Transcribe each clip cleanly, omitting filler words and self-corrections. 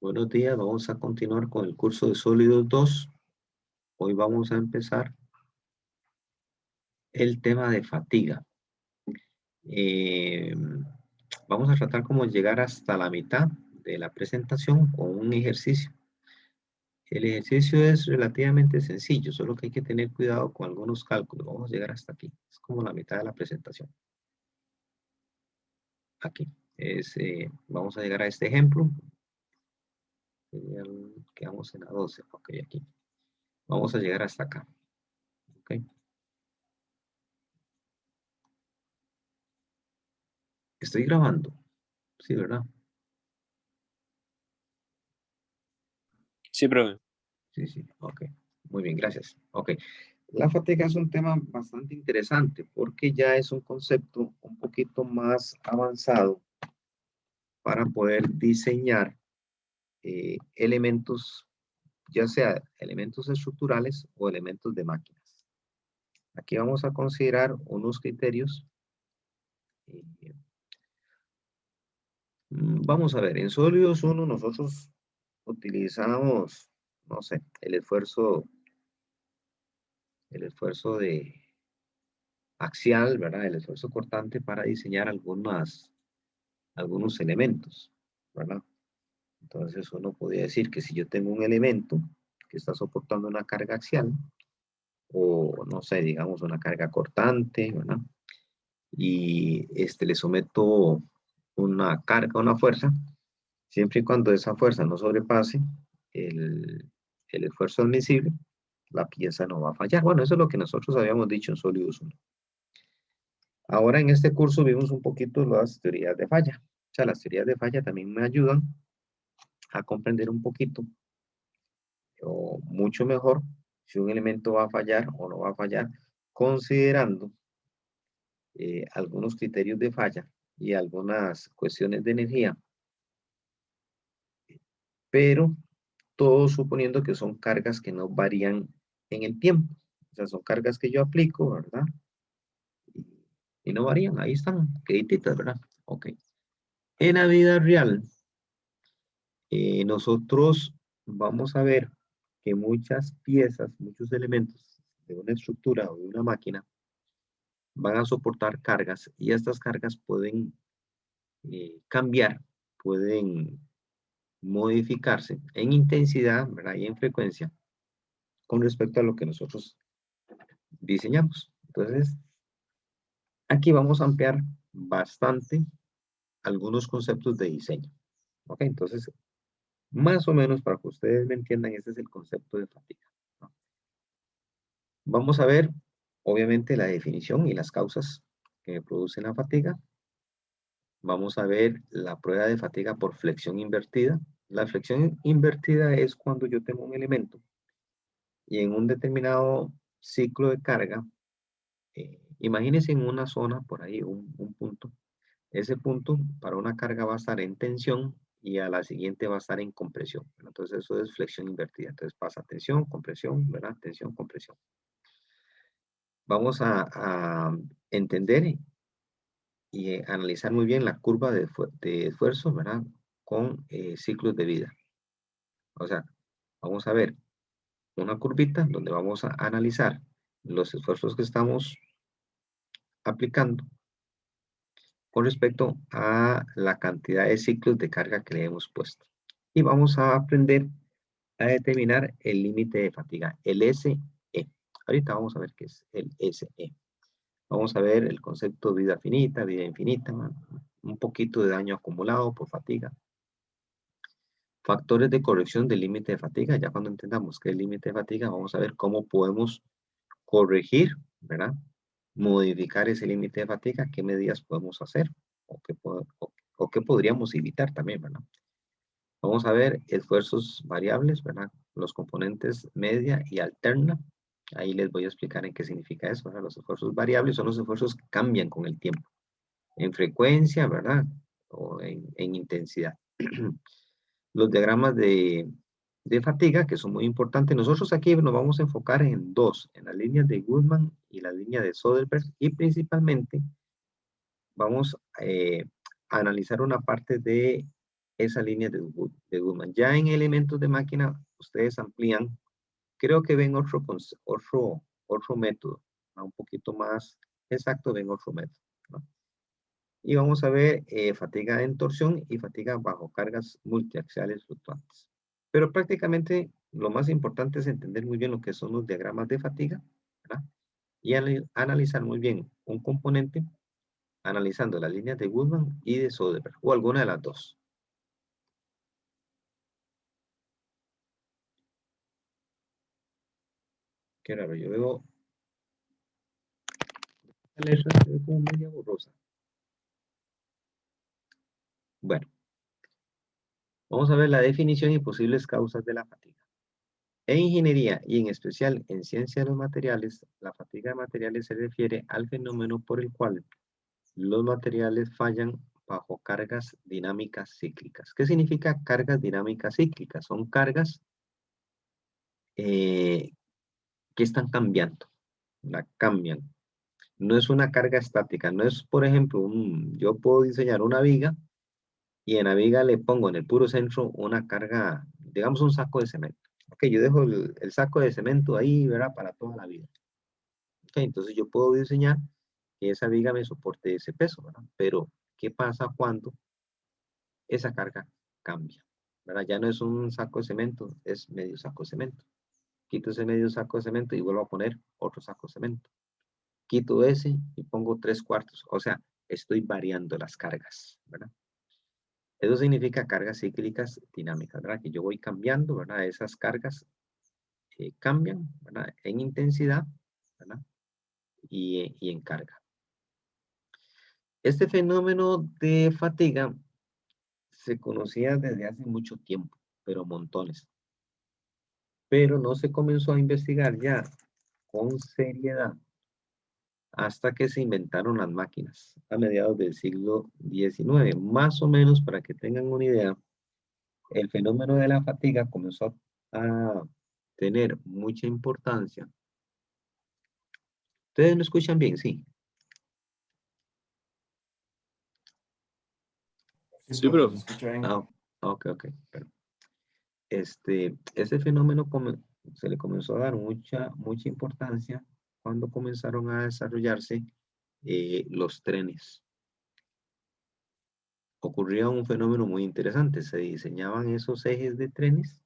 Buenos días, vamos a continuar con el curso de Sólidos 2. Hoy vamos a empezar el tema de fatiga. Eh, Vamos a tratar como llegar hasta la mitad de la presentación con un ejercicio. El ejercicio es relativamente sencillo, solo que hay que tener cuidado con algunos cálculos. Vamos a llegar hasta aquí. Es como la mitad de la presentación. Aquí. Vamos a llegar a este ejemplo. Quedamos en la 12. Ok, aquí. Vamos a llegar hasta acá. Ok. Estoy grabando. Sí, ¿verdad? Sí, profe. Sí, sí, ok. Muy bien, gracias. Ok. La fatiga es un tema bastante interesante porque ya es un concepto un poquito más avanzado para poder diseñar elementos, ya sea elementos estructurales o elementos de máquinas. Aquí vamos a considerar unos criterios. eh, Vamos a ver, en sólidos 1 nosotros utilizamos, no sé, el esfuerzo de axial, ¿verdad? El esfuerzo cortante para diseñar algunos elementos, ¿verdad? Entonces uno podría decir que si yo tengo un elemento que está soportando una carga axial, o no sé, digamos una carga cortante, ¿verdad? Y le someto una carga, una fuerza, siempre y cuando esa fuerza no sobrepase el, el esfuerzo admisible, la pieza no va a fallar. Bueno, eso es lo que nosotros habíamos dicho en Sólidos 1. Ahora en este curso vimos un poquito las teorías de falla. O sea, las teorías de falla también me ayudan a comprender un poquito o mucho mejor si un elemento va a fallar o no va a fallar, considerando algunos criterios de falla y algunas cuestiones de energía, pero todo suponiendo que son cargas que no varían en el tiempo. O sea, son cargas que yo aplico, ¿verdad? Y no varían, ahí están, quedititas, ¿verdad? Ok. En la vida real, nosotros vamos a ver que muchas piezas, muchos elementos de una estructura o de una máquina van a soportar cargas y estas cargas pueden cambiar, pueden modificarse en intensidad, ¿verdad? Y en frecuencia con respecto a lo que nosotros diseñamos. Entonces, aquí vamos a ampliar bastante algunos conceptos de diseño. ¿Ok? Entonces, más o menos para que ustedes me entiendan, este es el concepto de fatiga, ¿no? Vamos a ver, obviamente, la definición y las causas que producen la fatiga. Vamos a ver la prueba de fatiga por flexión invertida. La flexión invertida es cuando yo tengo un elemento y en un determinado ciclo de carga, imagínense en una zona, por ahí, un punto. Ese punto para una carga va a estar en tensión y a la siguiente va a estar en compresión. Entonces eso es flexión invertida. Entonces pasa tensión, compresión, ¿verdad? Tensión, compresión. Vamos a entender y analizar muy bien la curva de esfuerzo, ¿verdad? Con ciclos de vida. O sea, vamos a ver una curvita donde vamos a analizar los esfuerzos que estamos aplicando con respecto a la cantidad de ciclos de carga que le hemos puesto. Y vamos a aprender a determinar el límite de fatiga, el SE. Ahorita vamos a ver qué es el SE. Vamos a ver el concepto de vida finita, vida infinita, un poquito de daño acumulado por fatiga. Factores de corrección del límite de fatiga. Ya cuando entendamos qué es el límite de fatiga, vamos a ver cómo podemos corregir, ¿verdad? Modificar ese límite de fatiga, qué medidas podemos hacer o qué podríamos evitar también, ¿verdad? Vamos a ver esfuerzos variables, ¿verdad? Los componentes media y alterna. Ahí les voy a explicar en qué significa eso, ¿verdad? Los esfuerzos variables son los esfuerzos que cambian con el tiempo, en frecuencia, ¿verdad? O en intensidad. Los diagramas de fatiga, que son muy importantes. Nosotros aquí nos vamos a enfocar en dos, en las líneas de Goodman y la línea de Soderbergh, y principalmente vamos a analizar una parte de esa línea de Goodman. Ya en elementos de máquina, ustedes amplían, creo que ven otro método, ¿no? Un poquito más exacto, ven otro método, ¿no? Y vamos a ver fatiga en torsión y fatiga bajo cargas multiaxiales fluctuantes. Pero prácticamente lo más importante es entender muy bien lo que son los diagramas de fatiga, ¿verdad? Y analizar muy bien un componente analizando las líneas de Goodman y de Soderbergh, o alguna de las dos. Qué raro, yo veo la letra se ve como media borrosa. Bueno, vamos a ver la definición y posibles causas de la fatiga. En ingeniería y en especial en ciencia de los materiales, la fatiga de materiales se refiere al fenómeno por el cual los materiales fallan bajo cargas dinámicas cíclicas. ¿Qué significa cargas dinámicas cíclicas? Son cargas que están cambiando, la cambian. No es una carga estática, no es, por ejemplo, yo puedo diseñar una viga y en la viga le pongo en el puro centro una carga, digamos un saco de cemento. Ok, yo dejo el saco de cemento ahí, ¿verdad? Para toda la vida. Ok, entonces yo puedo diseñar que esa viga me soporte ese peso, ¿verdad? Pero, ¿qué pasa cuando esa carga cambia? ¿Verdad? Ya no es un saco de cemento, es medio saco de cemento. Quito ese medio saco de cemento y vuelvo a poner otro saco de cemento. Quito ese y pongo 3/4. O sea, estoy variando las cargas, ¿verdad? Eso significa cargas cíclicas dinámicas, ¿verdad? Que yo voy cambiando, ¿verdad? Esas cargas cambian, ¿verdad? En intensidad, ¿verdad? Y en carga. Este fenómeno de fatiga se conocía desde hace mucho tiempo, pero montones. Pero no se comenzó a investigar ya con seriedad hasta que se inventaron las máquinas a mediados del siglo XIX. Más o menos, para que tengan una idea, el fenómeno de la fatiga comenzó a tener mucha importancia. ¿Ustedes me escuchan bien? Sí. Sí, profe. Ah, ok, ok. Pero, ese fenómeno se le comenzó a dar mucha importancia cuando comenzaron a desarrollarse los trenes. Ocurría un fenómeno muy interesante. Se diseñaban esos ejes de trenes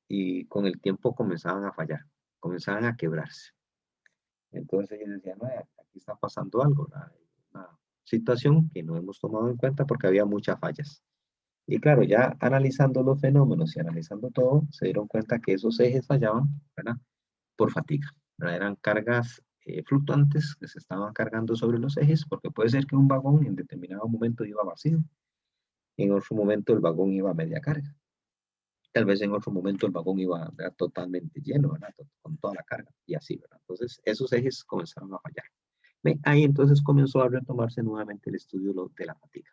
y con el tiempo comenzaban a fallar, comenzaban a quebrarse. Entonces ellos decían, no, aquí está pasando algo, una situación que no hemos tomado en cuenta porque había muchas fallas. Y claro, ya analizando los fenómenos y analizando todo, se dieron cuenta que esos ejes fallaban, ¿verdad? Por fatiga, ¿verdad? Eran cargas fluctuantes que se estaban cargando sobre los ejes, porque puede ser que un vagón en determinado momento iba vacío, en otro momento el vagón iba a media carga. Tal vez en otro momento el vagón iba, ¿verdad? Totalmente lleno, ¿verdad? Con toda la carga y así, ¿verdad? Entonces esos ejes comenzaron a fallar. Ahí entonces comenzó a retomarse nuevamente el estudio de la fatiga.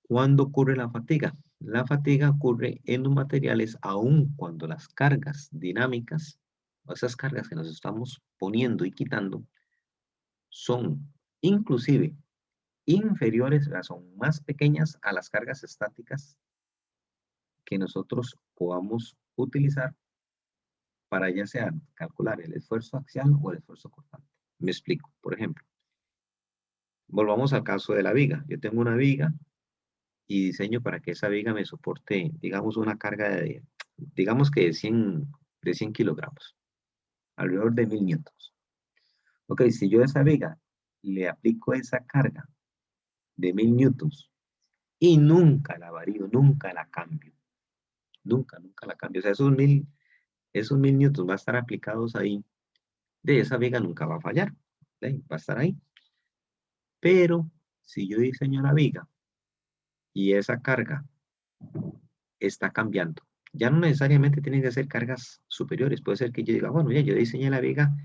¿Cuándo ocurre la fatiga? La fatiga ocurre en los materiales aun cuando las cargas dinámicas, o esas cargas que nos estamos poniendo y quitando, son inclusive inferiores, o sea, son más pequeñas a las cargas estáticas que nosotros podamos utilizar para ya sea calcular el esfuerzo axial o el esfuerzo cortante. Me explico. Por ejemplo, volvamos al caso de la viga. Yo tengo una viga y diseño para que esa viga me soporte, digamos, una carga digamos que de 100 kilogramos, alrededor de 1000 newtons. Ok, si yo a esa viga le aplico esa carga de 1000 newtons y nunca la varío, nunca la cambio, nunca la cambio. O sea, esos 1000 newtons van a estar aplicados ahí, de esa viga nunca va a fallar, ¿sí? Va a estar ahí. Pero si yo diseño la viga y esa carga está cambiando, ya no necesariamente tienen que ser cargas superiores. Puede ser que yo diga, bueno, ya yo diseñé la viga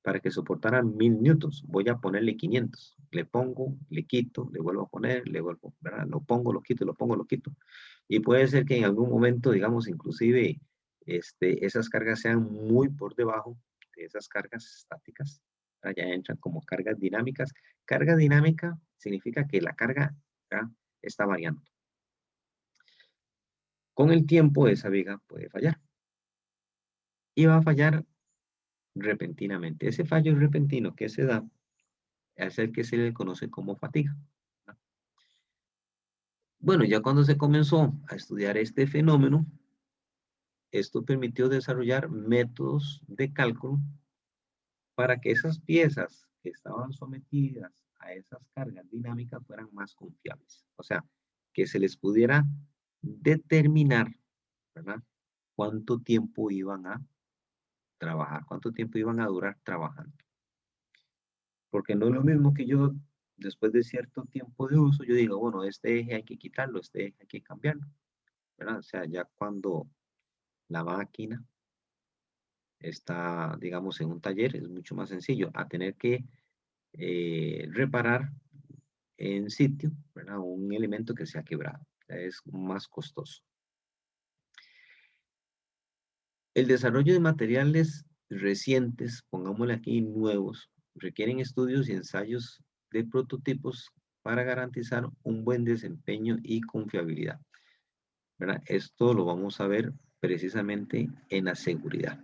para que soportara 1000 newtons. Voy a ponerle 500. Le pongo, le quito, le vuelvo a poner, le vuelvo, ¿verdad? Lo pongo, lo quito, lo pongo, lo quito. Y puede ser que en algún momento, digamos, inclusive, esas cargas sean muy por debajo de esas cargas estáticas. Ya entran como cargas dinámicas. Carga dinámica significa que la carga, ¿verdad?, está variando. Con el tiempo esa viga puede fallar y va a fallar repentinamente. Ese fallo repentino que se da es el que se le conoce como fatiga. Bueno, ya cuando se comenzó a estudiar este fenómeno, esto permitió desarrollar métodos de cálculo para que esas piezas que estaban sometidas a esas cargas dinámicas fueran más confiables. O sea, que se les pudiera determinar, ¿verdad?, cuánto tiempo iban a trabajar, cuánto tiempo iban a durar trabajando. Porque no es lo mismo que yo, después de cierto tiempo de uso, yo diga, bueno, este eje hay que quitarlo, este eje hay que cambiarlo, ¿verdad? O sea, ya cuando la máquina está, digamos, en un taller, es mucho más sencillo a tener que reparar en sitio, ¿verdad?, un elemento que se ha quebrado. Es más costoso. El desarrollo de materiales recientes, pongámosle aquí nuevos, requieren estudios y ensayos de prototipos para garantizar un buen desempeño y confiabilidad, ¿verdad? Esto lo vamos a ver precisamente en la seguridad.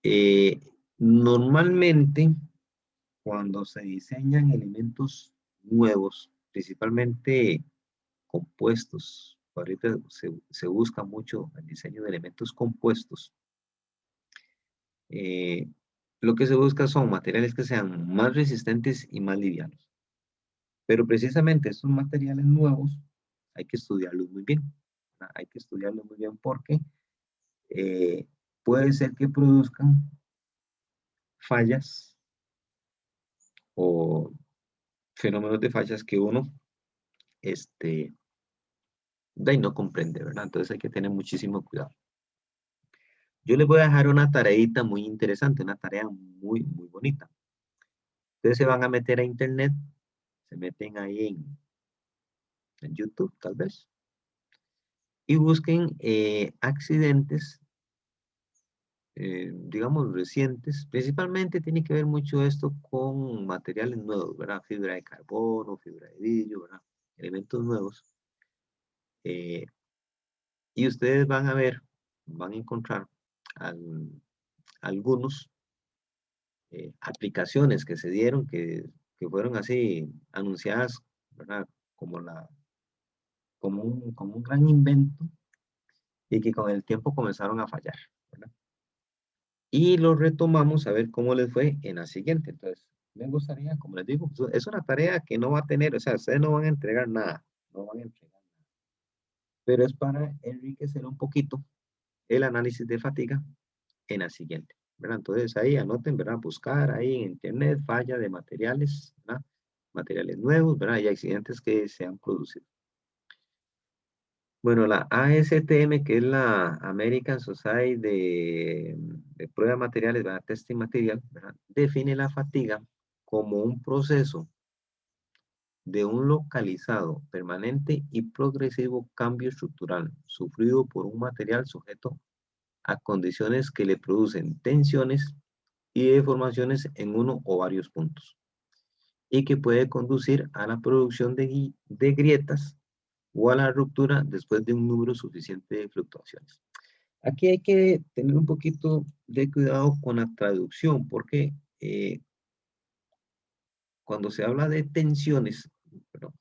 Eh, Normalmente, cuando se diseñan elementos nuevos, principalmente compuestos, ahorita se busca mucho el diseño de elementos compuestos. eh, lo que se busca son materiales que sean más resistentes y más livianos. Pero precisamente estos materiales nuevos hay que estudiarlos muy bien, ¿verdad? Hay que estudiarlos muy bien porque eh, puede ser que produzcan fallas o fenómenos de fallas que uno este, de ahí no comprende, ¿verdad? Entonces hay que tener muchísimo cuidado. Yo les voy a dejar una tareita muy interesante, una tarea muy, muy bonita. Ustedes se van a meter a internet, se meten ahí en YouTube, tal vez, y busquen accidentes, digamos, recientes. Principalmente tiene que ver mucho esto con materiales nuevos, ¿verdad? Fibra de carbono, fibra de vidrio, ¿verdad? Elementos nuevos. Eh, y ustedes van a ver, van a encontrar algunos aplicaciones que se dieron, que fueron así anunciadas, ¿verdad? Como, como un gran invento y que con el tiempo comenzaron a fallar, ¿verdad? Y lo retomamos a ver cómo les fue en la siguiente. Entonces, me gustaría, como les digo, es una tarea que no va a tener, o sea, ustedes no van a entregar nada, no van a entregar nada, pero es para enriquecer un poquito el análisis de fatiga en la siguiente, ¿verdad? Entonces ahí anoten, ¿verdad? Buscar ahí en internet falla de materiales, ¿verdad? Materiales nuevos, ¿verdad? Y accidentes que se han producido. Bueno, la ASTM, que es la American Society de Prueba de Materiales, ¿verdad? Testing Material, ¿verdad? Define la fatiga como un proceso de un localizado, permanente y progresivo cambio estructural sufrido por un material sujeto a condiciones que le producen tensiones y deformaciones en uno o varios puntos, y que puede conducir a la producción de grietas o a la ruptura después de un número suficiente de fluctuaciones. Aquí hay que tener un poquito de cuidado con la traducción, porque cuando se habla de tensiones, perdón,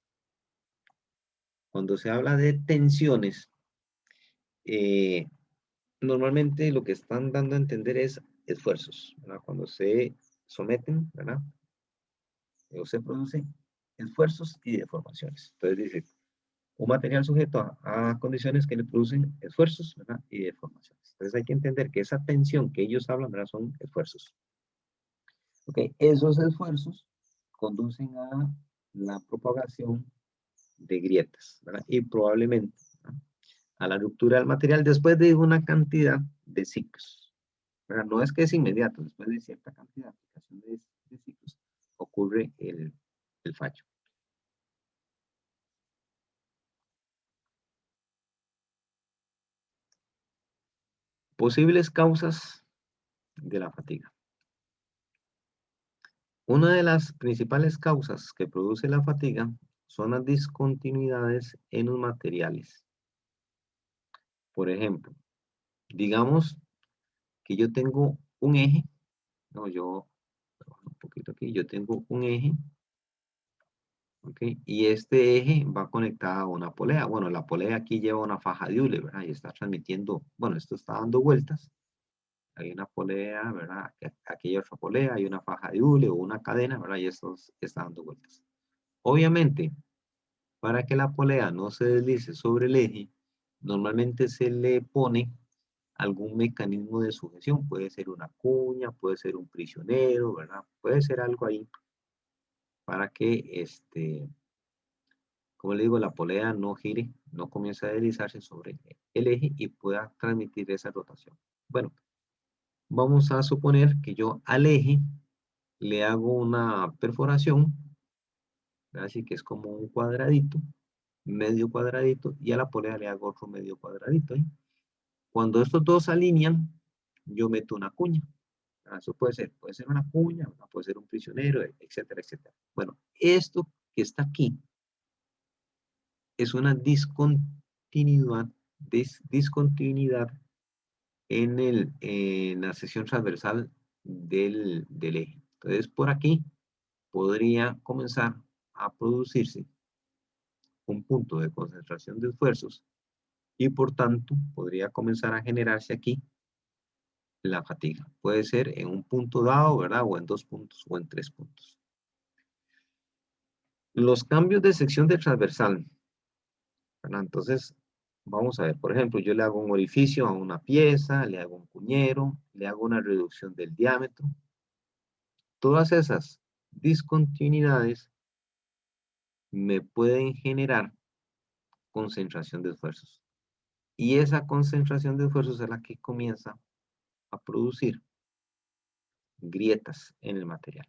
cuando se habla de tensiones, eh, normalmente lo que están dando a entender es esfuerzos, ¿verdad? Cuando se someten, ¿verdad? O se producen esfuerzos y deformaciones. Entonces dice, un material sujeto a condiciones que le producen esfuerzos, ¿verdad?, y deformaciones. Entonces hay que entender que esa tensión que ellos hablan, ¿verdad?, son esfuerzos. Ok, esos esfuerzos conducen a la propagación de grietas, ¿verdad? Y probablemente, ¿verdad?, a la ruptura del material después de una cantidad de ciclos, ¿verdad? No es que es inmediato, después de cierta cantidad de aplicación de ciclos ocurre el fallo. Posibles causas de la fatiga. Una de las principales causas que produce la fatiga son las discontinuidades en los materiales. Por ejemplo, digamos que yo tengo un eje, no, yo un poquito aquí, yo tengo un eje, ¿ok? Y este eje va conectado a una polea. Bueno, la polea aquí lleva una faja de hule, ¿verdad? Y está transmitiendo, bueno, esto está dando vueltas. Hay una polea, ¿verdad? Aquí hay otra polea, hay una faja de hule o una cadena, ¿verdad? Y esto está dando vueltas. Obviamente, para que la polea no se deslice sobre el eje, normalmente se le pone algún mecanismo de sujeción. Puede ser una cuña, puede ser un prisionero, ¿verdad? Puede ser algo ahí para que, como le digo, la polea no gire, no comience a deslizarse sobre el eje y pueda transmitir esa rotación. Bueno, vamos a suponer que yo al eje le hago una perforación, así que es como un cuadradito, medio cuadradito, y a la polea le hago otro medio cuadradito, ¿eh? Cuando estos dos se alinean, yo meto una cuña. Eso puede ser una cuña, puede ser un prisionero, etcétera, etcétera. Bueno, esto que está aquí es una discontinuidad en la sección transversal del eje. Entonces, por aquí podría comenzar a producirse un punto de concentración de esfuerzos y por tanto podría comenzar a generarse aquí la fatiga. Puede ser en un punto dado, ¿verdad? O en 2 puntos o en 3 puntos. Los cambios de sección de transversal, ¿verdad? Entonces, vamos a ver, por ejemplo, yo le hago un orificio a una pieza, le hago un cuñero, le hago una reducción del diámetro. Todas esas discontinuidades me pueden generar concentración de esfuerzos. Y esa concentración de esfuerzos es la que comienza a producir grietas en el material.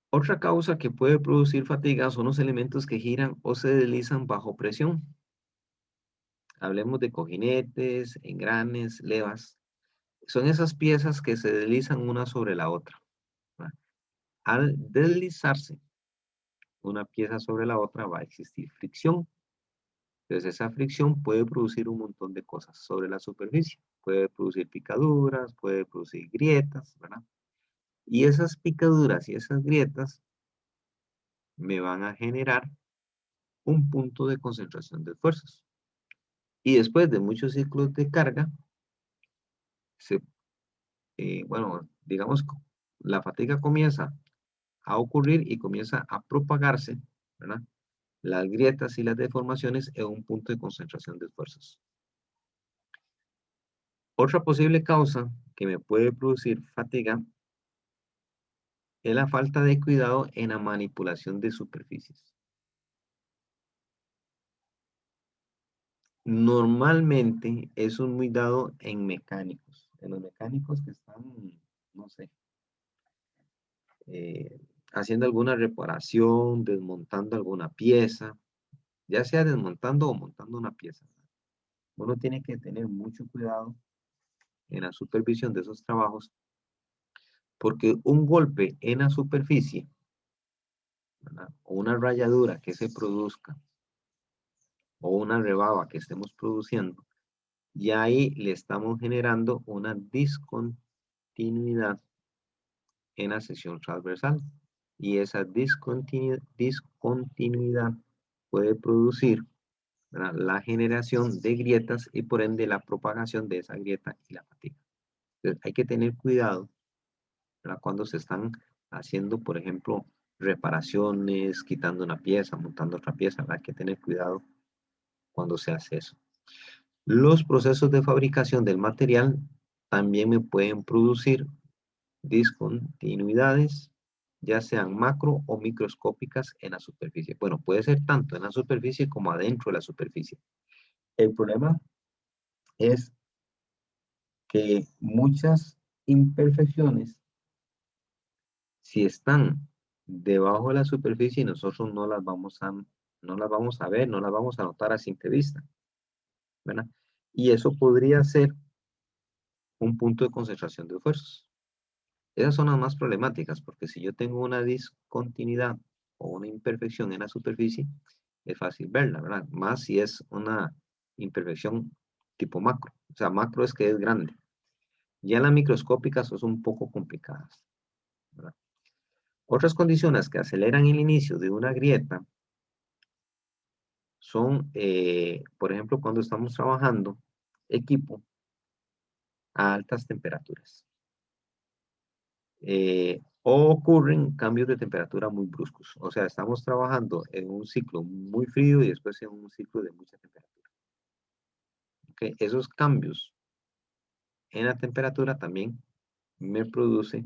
Otra causa que puede producir fatiga son los elementos que giran o se deslizan bajo presión. Hablemos de cojinetes, engranes, levas. Son esas piezas que se deslizan una sobre la otra, ¿verdad? Al deslizarse una pieza sobre la otra va a existir fricción. Entonces esa fricción puede producir un montón de cosas sobre la superficie. Puede producir picaduras, puede producir grietas, ¿verdad? Y esas picaduras y esas grietas me van a generar un punto de concentración de esfuerzos. Y después de muchos ciclos de carga, bueno, digamos, la fatiga comienza a ocurrir y comienza a propagarse, ¿verdad? Las grietas y las deformaciones en un punto de concentración de esfuerzos. Otra posible causa que me puede producir fatiga es la falta de cuidado en la manipulación de superficies. Normalmente eso es muy dado en mecánicos, en los mecánicos que están, no sé, eh, haciendo alguna reparación, desmontando alguna pieza, ya sea desmontando o montando una pieza. Uno tiene que tener mucho cuidado en la supervisión de esos trabajos porque un golpe en la superficie, ¿verdad? O una rayadura que se produzca o una rebaba que estemos produciendo, ya ahí le estamos generando una discontinuidad en la sección transversal y esa discontinuidad puede producir, ¿verdad?, la generación de grietas y por ende la propagación de esa grieta y la fatiga. Entonces, hay que tener cuidado, ¿verdad?, cuando se están haciendo, por ejemplo, reparaciones, quitando una pieza, montando otra pieza, ¿verdad? Hay que tener cuidado cuando se hace eso. Los procesos de fabricación del material también me pueden producir discontinuidades, ya sean macro o microscópicas en la superficie. Bueno, puede ser tanto en la superficie como adentro de la superficie. El problema es que muchas imperfecciones, si están debajo de la superficie, nosotros no las vamos a ver, no las vamos a notar a simple vista. ¿verdad? Y eso podría ser un punto de concentración de esfuerzos. Esas son las más problemáticas, porque si yo tengo una discontinuidad o una imperfección en la superficie, es fácil verla, ¿verdad? Más si es una imperfección tipo macro. O sea, macro es que es grande. Ya las microscópicas son un poco complicadas, ¿verdad? Otras condiciones que aceleran el inicio de una grieta son, por ejemplo, cuando estamos trabajando equipo a altas temperaturas. O ocurren cambios de temperatura muy bruscos. O sea, estamos trabajando en un ciclo muy frío y después en un ciclo de mucha temperatura. ¿Okay? Esos cambios en la temperatura también me produce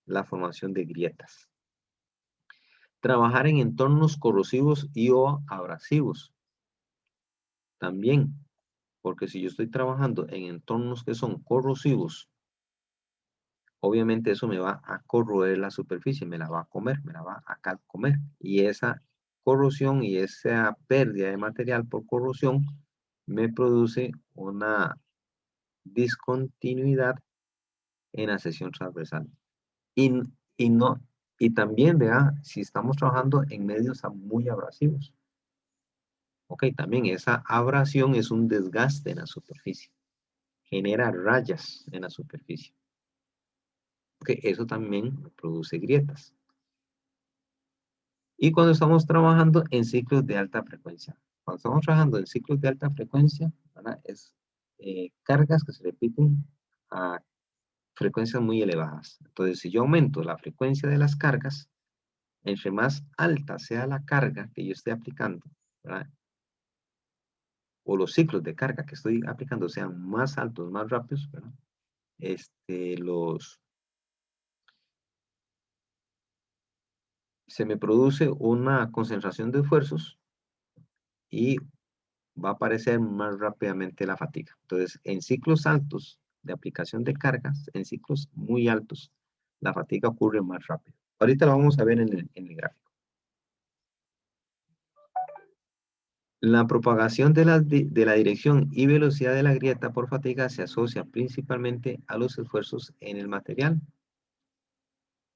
la formación de grietas. Trabajar en entornos corrosivos y o abrasivos también, porque si yo estoy trabajando en entornos que son corrosivos, obviamente eso me va a corroer la superficie, me la va a comer, me la va a calcomer. Y esa corrosión y esa pérdida de material por corrosión me produce una discontinuidad en la sección transversal. Y, y, no, y también, vea, si estamos trabajando en medios muy abrasivos. Ok, también esa abrasión es un desgaste en la superficie. Genera rayas en la superficie. Ok, eso también produce grietas. Y cuando estamos trabajando en ciclos de alta frecuencia. Cuando estamos trabajando en ciclos de alta frecuencia, ¿verdad? Es cargas que se repiten a frecuencias muy elevadas. Entonces, si yo aumento la frecuencia de las cargas, entre más alta sea la carga que yo esté aplicando, ¿verdad? O los ciclos de carga que estoy aplicando sean más altos, más rápidos, ¿verdad? Se me produce una concentración de esfuerzos y va a aparecer más rápidamente la fatiga. Entonces, en ciclos altos de aplicación de cargas, en ciclos muy altos, la fatiga ocurre más rápido. Ahorita lo vamos a ver en el gráfico. La propagación de la dirección y velocidad de la grieta por fatiga se asocia principalmente a los esfuerzos en el material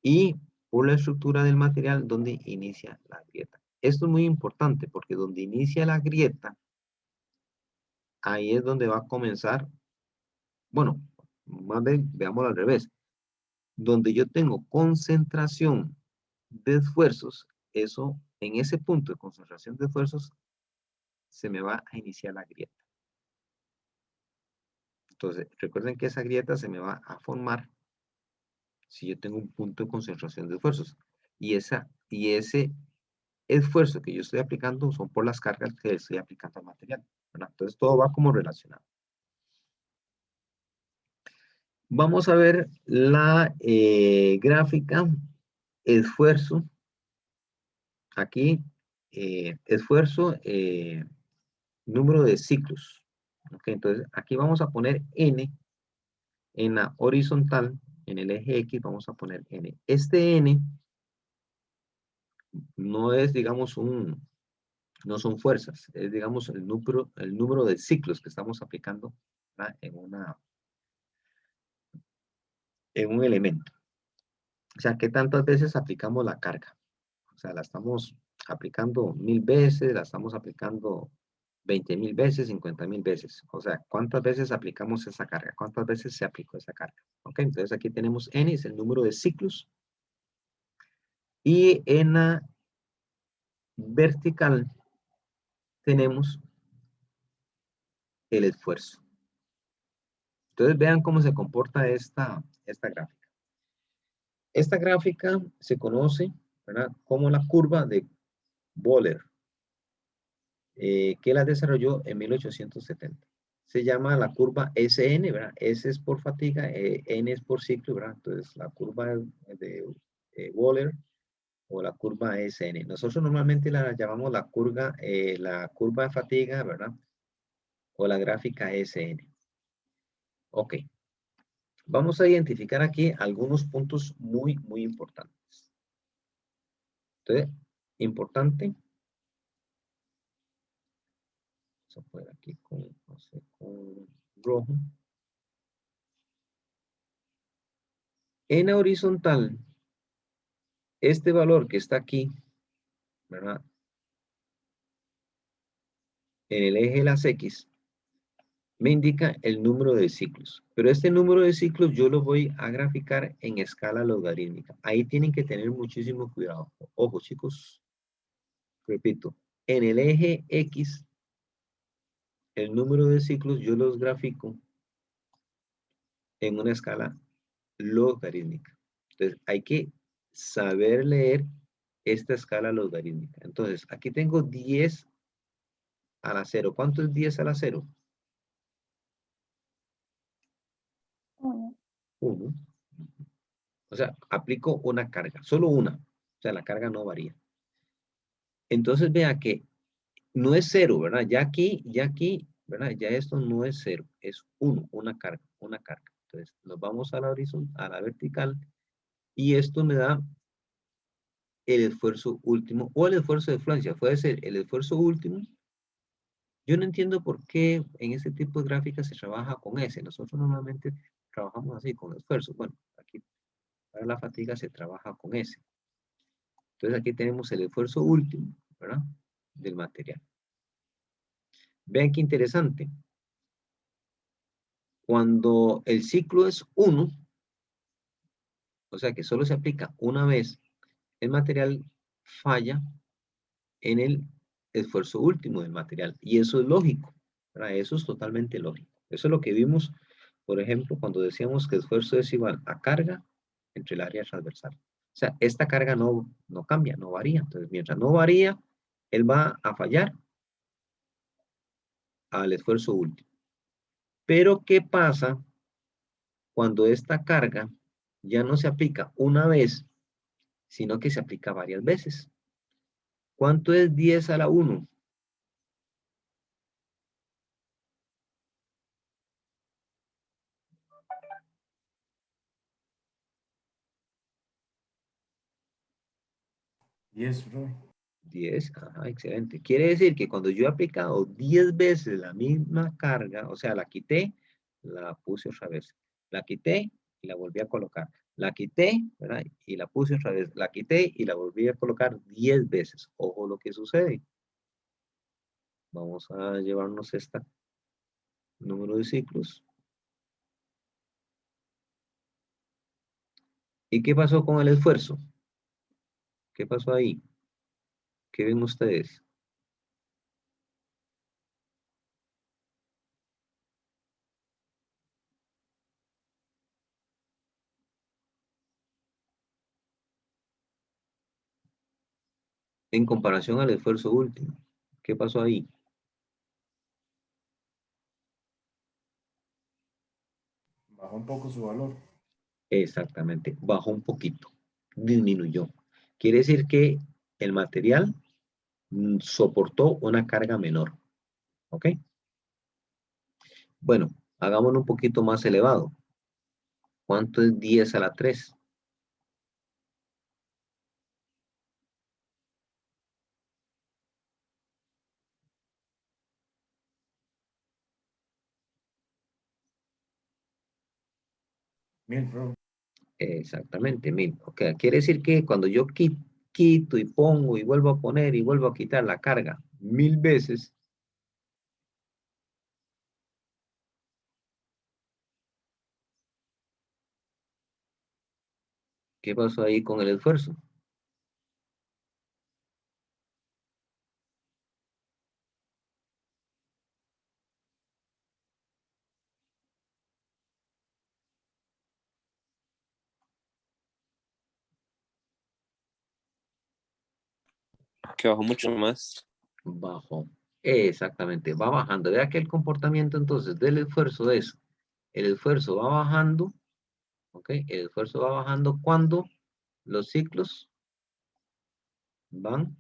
y por la estructura del material donde inicia la grieta. Esto es muy importante porque donde inicia la grieta, ahí es donde va a comenzar, bueno, más bien veámoslo al revés, donde yo tengo concentración de esfuerzos, eso, en ese punto de concentración de esfuerzos, se me va a iniciar la grieta. Entonces, recuerden que esa grieta se me va a formar si yo tengo un punto de concentración de esfuerzos. Y ese esfuerzo que yo estoy aplicando son por las cargas que estoy aplicando al material, ¿verdad? Entonces, todo va como relacionado. Vamos a ver la gráfica esfuerzo. Aquí, esfuerzo, número de ciclos. Ok, entonces aquí vamos a poner n en la horizontal, en el eje X vamos a poner n. Este n no es, digamos, no son fuerzas, es, digamos, el número de ciclos que estamos aplicando, ¿verdad? En un elemento. O sea, ¿qué tantas veces aplicamos la carga? O sea, la estamos aplicando 1000 veces, la estamos aplicando 20.000 veces, 50.000 veces. O sea, ¿cuántas veces aplicamos esa carga? ¿Cuántas veces se aplicó esa carga? Ok, entonces aquí tenemos n, es el número de ciclos. Y en la vertical tenemos el esfuerzo. Entonces vean cómo se comporta esta gráfica. Esta gráfica se conoce, ¿verdad?, como la curva de Wöhler, que la desarrolló en 1870. Se llama la curva SN, ¿verdad? S es por fatiga, N es por ciclo, ¿verdad? Entonces la curva de Wöhler o la curva SN. Nosotros normalmente la llamamos la curva de fatiga, ¿verdad? O la gráfica SN. Ok. Vamos a identificar aquí algunos puntos muy, muy importantes. Entonces, importante Vamos a poner aquí con, no sé, con rojo. En la horizontal, este valor que está aquí, ¿verdad? En el eje de las X, me indica el número de ciclos. Pero este número de ciclos yo lo voy a graficar en escala logarítmica. Ahí tienen que tener muchísimo cuidado. Ojo, chicos. Repito, en el eje X, el número de ciclos yo los grafico en una escala logarítmica. Entonces, hay que saber leer esta escala logarítmica. Entonces, aquí tengo 10 a la 0. ¿Cuánto es 10 a la 0? 1. 1. O sea, aplico una carga, solo una. O sea, la carga no varía. Entonces, vea que no es 0, ¿verdad? Ya aquí, ¿verdad? Ya esto no es 0, es 1, una carga, una carga. Entonces, nos vamos a la horizontal, a la vertical, y esto me da el esfuerzo último o el esfuerzo de fluencia. Puede ser el esfuerzo último. Yo no entiendo por qué en este tipo de gráficas se trabaja con S. Nosotros normalmente trabajamos así, con esfuerzo. Bueno, aquí para la fatiga se trabaja con S. Entonces aquí tenemos el esfuerzo último, ¿verdad? Del material. Vean qué interesante. Cuando el ciclo es 1, o sea que solo se aplica una vez, el material falla en el esfuerzo último del material. Y eso es lógico, ¿verdad? Eso es totalmente lógico. Eso es lo que vimos, por ejemplo, cuando decíamos que esfuerzo es igual a carga entre el área transversal. O sea, esta carga no cambia, no varía. Entonces, mientras no varía, él va a fallar al esfuerzo último. Pero, ¿qué pasa cuando esta carga ya no se aplica una vez, sino que se aplica varias veces? ¿Cuánto es 10 a la 1? Yes, bro. 10, ajá, excelente. Quiere decir que cuando yo he aplicado 10 veces la misma carga, o sea, la quité, la puse otra vez. La quité y la volví a colocar. La quité, ¿verdad? Y la puse otra vez. La quité y la volví a colocar 10 veces. Ojo lo que sucede. Vamos a llevarnos este número de ciclos. ¿Y qué pasó con el esfuerzo? ¿Qué pasó ahí? ¿Qué ven ustedes? En comparación al esfuerzo último. ¿Qué pasó ahí? Bajó un poco su valor. Exactamente, bajó un poquito, disminuyó. Quiere decir que el material soportó una carga menor. ¿Ok? Bueno, hagámoslo un poquito más elevado. ¿Cuánto es 10 a la 3? Mil, bro. Exactamente, 1000. Ok, quiere decir que cuando yo quito y pongo y vuelvo a poner y vuelvo a quitar la carga 1000 veces, ¿qué pasó ahí con el esfuerzo? Que bajó mucho más. Bajó. Exactamente, va bajando. Vea que el comportamiento entonces del esfuerzo es, el esfuerzo va bajando. ¿Ok? El esfuerzo va bajando cuando los ciclos van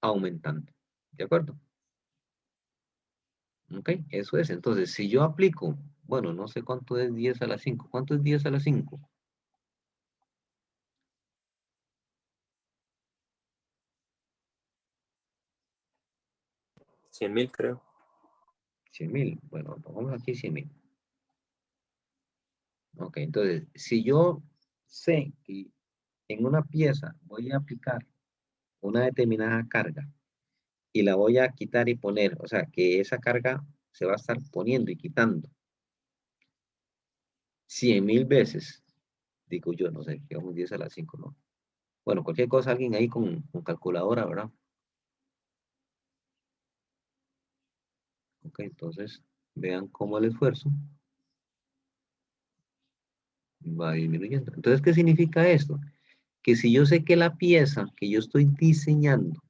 aumentando. ¿De acuerdo? ¿Ok? Eso es. Entonces, si yo aplico, bueno, no sé cuánto es 10 a la 5. ¿Cuánto es 10 a la 5? 100.000 creo. 100.000. Bueno, pongamos aquí 100.000. Ok, entonces, si yo sé que en una pieza voy a aplicar una determinada carga y la voy a quitar y poner, o sea, que esa carga se va a estar poniendo y quitando 100.000 veces, digo yo, no sé, digamos 10 a la 5, ¿no? Bueno, cualquier cosa, alguien ahí con calculadora, ¿verdad? Ok, entonces, vean cómo el esfuerzo va disminuyendo. Entonces, ¿qué significa esto? Que si yo sé que la pieza que yo estoy diseñando,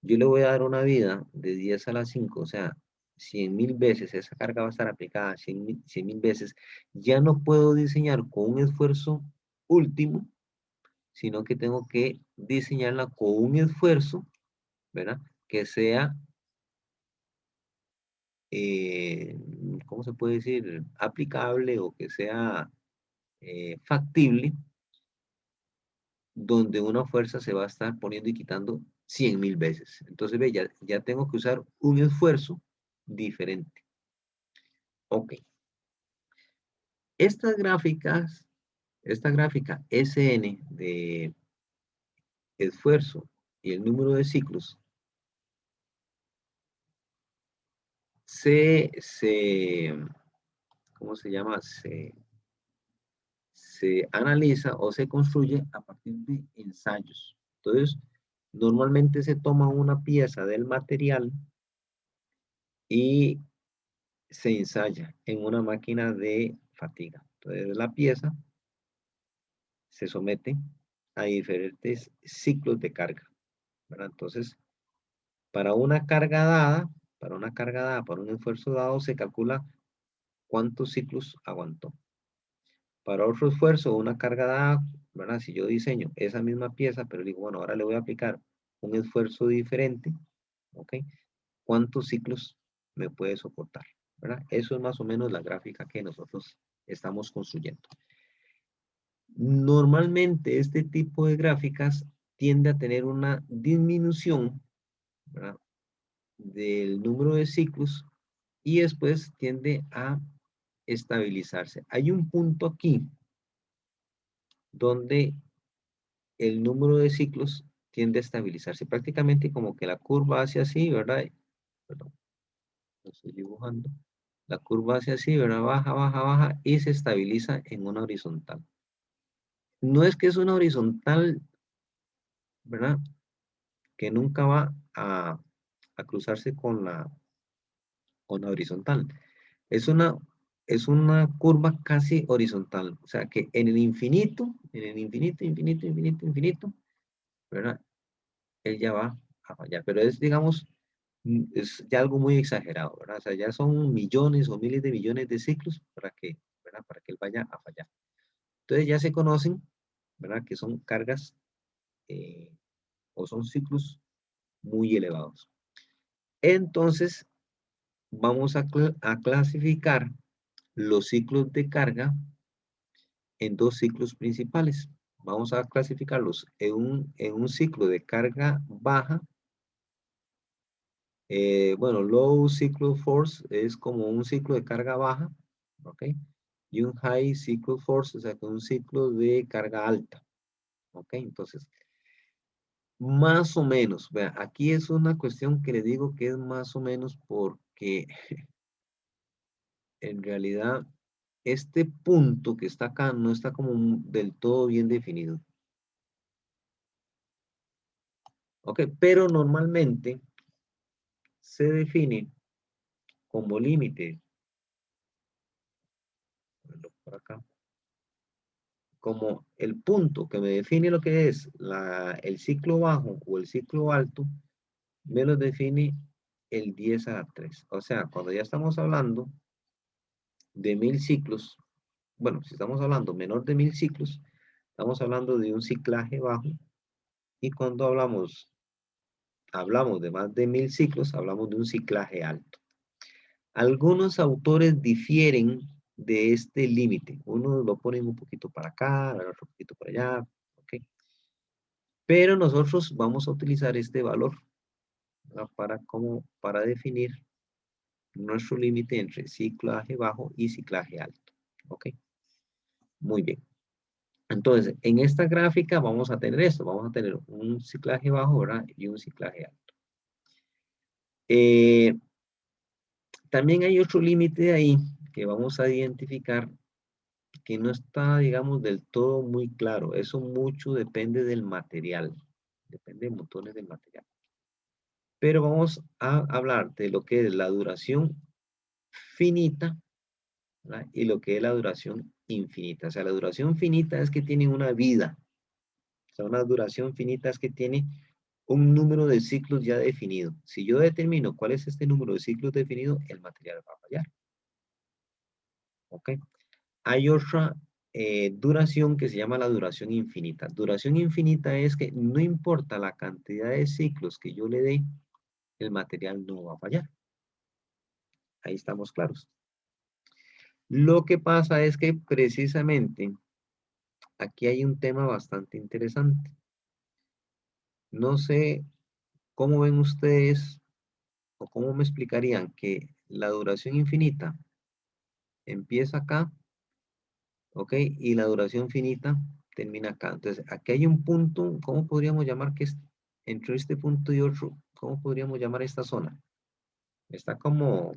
yo le voy a dar una vida de 10 a la 5, o sea, 100.000 veces, esa carga va a estar aplicada 100.000 veces, ya no puedo diseñar con un esfuerzo último, sino que tengo que diseñarla con un esfuerzo, ¿verdad? Que sea, ¿cómo se puede decir? Aplicable o que sea factible, donde una fuerza se va a estar poniendo y quitando 100.000 veces. Entonces, ve, ya tengo que usar un esfuerzo diferente. Ok. Estas gráficas, esta gráfica SN de esfuerzo y el número de ciclos ¿cómo se llama? Se analiza o se construye a partir de ensayos. Entonces, normalmente se toma una pieza del material y se ensaya en una máquina de fatiga. Entonces, la pieza se somete a diferentes ciclos de carga, ¿verdad? Entonces, para una carga dada, para un esfuerzo dado, se calcula cuántos ciclos aguantó. Para otro esfuerzo, una carga dada, ¿verdad? Si yo diseño esa misma pieza, pero digo, bueno, ahora le voy a aplicar un esfuerzo diferente, ¿ok? ¿Cuántos ciclos me puede soportar? ¿Verdad? Eso es más o menos la gráfica que nosotros estamos construyendo. Normalmente este tipo de gráficas tiende a tener una disminución, ¿verdad?, del número de ciclos y después tiende a estabilizarse. Hay un punto aquí donde el número de ciclos tiende a estabilizarse. Prácticamente como que la curva hace así, ¿verdad? Perdón, lo estoy dibujando. La curva hace así, ¿verdad? Baja, baja, baja y se estabiliza en una horizontal. No es que es una horizontal, ¿verdad?, que nunca va a cruzarse con la horizontal. Es una curva casi horizontal. O sea que en el infinito, infinito, ¿verdad? Él ya va a fallar. Pero es, digamos, es ya algo muy exagerado, ¿verdad? O sea, ya son millones o miles de millones de ciclos ¿verdad? Para que él vaya a fallar. Entonces ya se conocen, ¿verdad?, que son cargas o son ciclos muy elevados. Entonces, vamos a clasificar los ciclos de carga en dos ciclos principales. Vamos a clasificarlos en un ciclo de carga baja. Bueno, low cycle force es como un ciclo de carga baja, ¿ok? Y un high cycle force, o sea, que un ciclo de carga alta, ¿ok? Entonces, más o menos, vea, aquí es una cuestión que le digo que es más o menos porque en realidad este punto que está acá no está como del todo bien definido. Ok, pero normalmente se define como límite, por acá, como el punto que me define lo que es el ciclo bajo o el ciclo alto, me lo define el 10 a la 3. O sea, cuando ya estamos hablando de 1000 ciclos, bueno, si estamos hablando menor de 1000 ciclos, estamos hablando de un ciclaje bajo. Y cuando hablamos de más de 1000 ciclos, hablamos de un ciclaje alto. Algunos autores difieren de este límite. Unos lo ponen un poquito para acá, otro un poquito para allá, ¿ok? Pero nosotros vamos a utilizar este valor, ¿verdad? Para definir nuestro límite entre ciclaje bajo y ciclaje alto. ¿Ok? Muy bien. Entonces, en esta gráfica vamos a tener esto. Vamos a tener un ciclaje bajo, ¿verdad? Y un ciclaje alto. También hay otro límite ahí que vamos a identificar que no está, digamos, del todo muy claro. Eso mucho depende del material. Depende de montones del material. Pero vamos a hablar de lo que es la duración finita, ¿verdad? Y lo que es la duración infinita. O sea, la duración finita es que tiene una vida. O sea, una duración finita es que tiene un número de ciclos ya definido. Si yo determino cuál es este número de ciclos definido, el material va a fallar. ¿Ok? Hay otra duración que se llama la duración infinita. Duración infinita es que no importa la cantidad de ciclos que yo le dé, el material no va a fallar. Ahí estamos claros. Lo que pasa es que precisamente aquí hay un tema bastante interesante. No sé cómo ven ustedes o cómo me explicarían que la duración infinita empieza acá, ¿ok? Y la duración finita termina acá. Entonces, aquí hay un punto, ¿cómo podríamos llamar que es entre este punto y otro? ¿Cómo podríamos llamar esta zona? Está como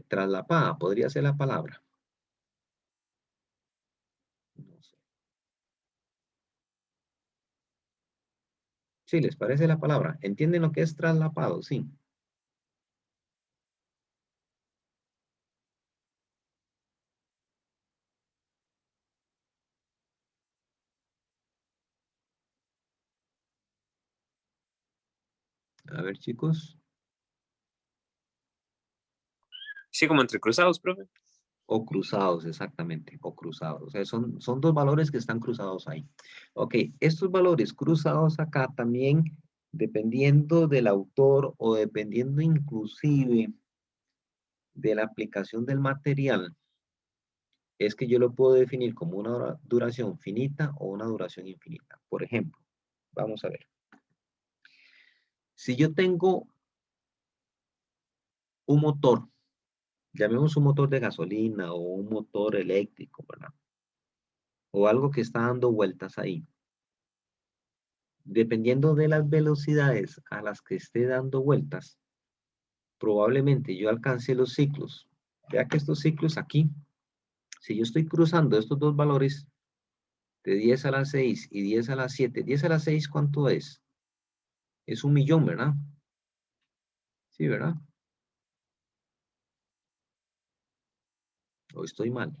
traslapada, podría ser la palabra. No sé. Sí, ¿les parece la palabra? ¿Entienden lo que es traslapado? Sí. A ver, chicos. Sí, como entre cruzados, profe. O cruzados, exactamente, o cruzados. O sea, son dos valores que están cruzados ahí. Ok, estos valores cruzados acá también, dependiendo del autor o dependiendo inclusive de la aplicación del material, es que yo lo puedo definir como una duración finita o una duración infinita. Por ejemplo, vamos a ver. Si yo tengo un motor, llamemos un motor de gasolina o un motor eléctrico, ¿verdad? O algo que está dando vueltas ahí. Dependiendo de las velocidades a las que esté dando vueltas, probablemente yo alcance los ciclos. Vea que estos ciclos aquí, si yo estoy cruzando estos dos valores de 10 a la 6 y 10 a la 7, 10 a la 6, ¿cuánto es? Es 1.000.000, ¿verdad? Sí, ¿verdad? ¿O estoy mal?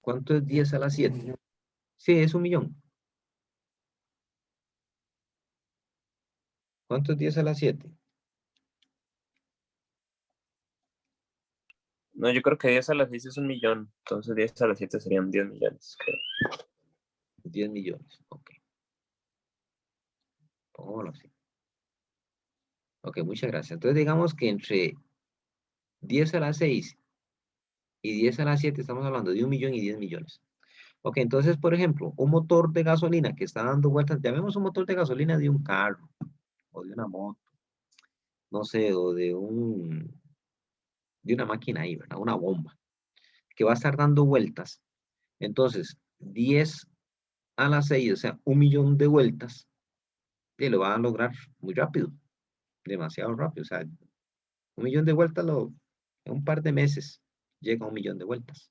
¿Cuánto es 10 a la 7? Sí, es 1.000.000. ¿Cuánto es 10 a la 7? No, yo creo que 10 a las 6 es 1.000.000. Entonces 10 a las 7 serían 10 millones, creo. 10 millones, ok. Pongámoslo así. Ok, muchas gracias. Entonces digamos que entre 10 a la 6 y 10 a la 7 estamos hablando de 1.000.000 y 10 millones. Ok, entonces, por ejemplo, un motor de gasolina que está dando vueltas, llamemos un motor de gasolina de un carro, o de una moto, no sé, o de una máquina ahí, ¿verdad? Una bomba, que va a estar dando vueltas. Entonces, 10 a la 6, o sea, 1.000.000 de vueltas, y lo van a lograr muy rápido, demasiado rápido. O sea, 1.000.000 de vueltas en un par de meses llega a 1.000.000 de vueltas.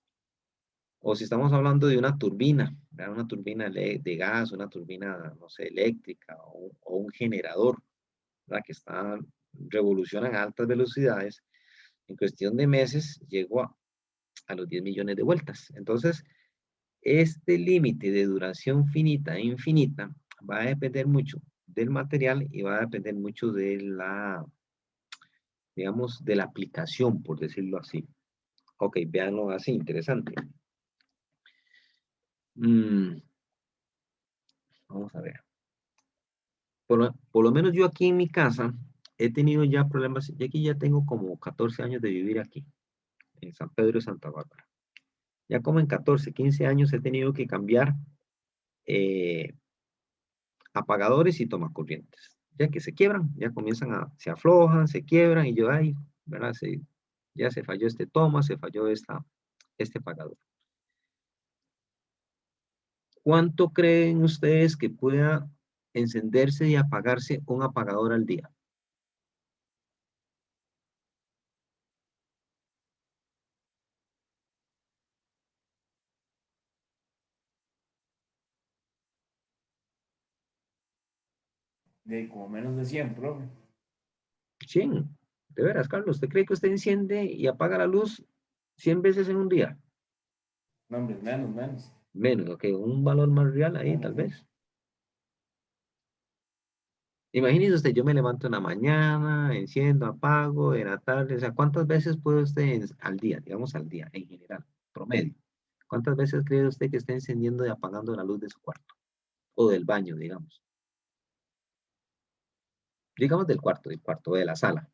O si estamos hablando de una turbina, ¿verdad? Una turbina de gas, una turbina, no sé, eléctrica o un generador, ¿verdad? Que revolucionan a altas velocidades, en cuestión de meses llegó a los 10 millones de vueltas. Entonces, este límite de duración finita e infinita va a depender mucho del material y va a depender mucho de la, digamos, de la aplicación, por decirlo así. Ok, véanlo así, interesante. Vamos a ver. Por lo menos yo aquí en mi casa he tenido ya problemas. Y aquí ya tengo como 14 años de vivir aquí, en San Pedro de Santa Bárbara. Ya como en 14, 15 años he tenido que cambiar apagadores y tomacorrientes. Ya que se quiebran, ya comienzan se aflojan, se quiebran y yo, ay, ¿verdad? Ya se falló este toma, se falló este apagador. ¿Cuánto creen ustedes que pueda encenderse y apagarse un apagador al día? De como menos de 100, profe. 100. De veras, Carlos, ¿usted cree que usted enciende y apaga la luz 100 veces en un día? No, hombre, menos, menos. Menos, ok, un valor más real ahí, Menos, tal menos. vez. Imagínese usted, yo me levanto en la mañana, enciendo, apago, en la tarde, o sea, ¿cuántas veces puede usted al día, digamos al día, en general, promedio? ¿Cuántas veces cree usted que está encendiendo y apagando la luz de su cuarto? O del baño, digamos. Digamos del cuarto, o de la sala.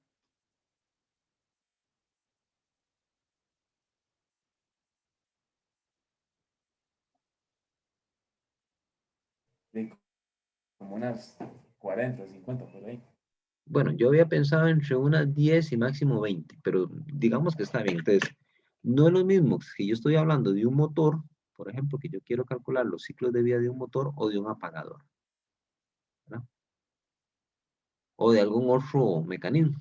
De como unas 40, 50 por ahí. Bueno, yo había pensado entre unas 10 y máximo 20, pero digamos que está bien. Entonces, no es lo mismo que yo estoy hablando de un motor, por ejemplo, que yo quiero calcular los ciclos de vida de un motor o de un apagador, ¿verdad? O de algún otro mecanismo,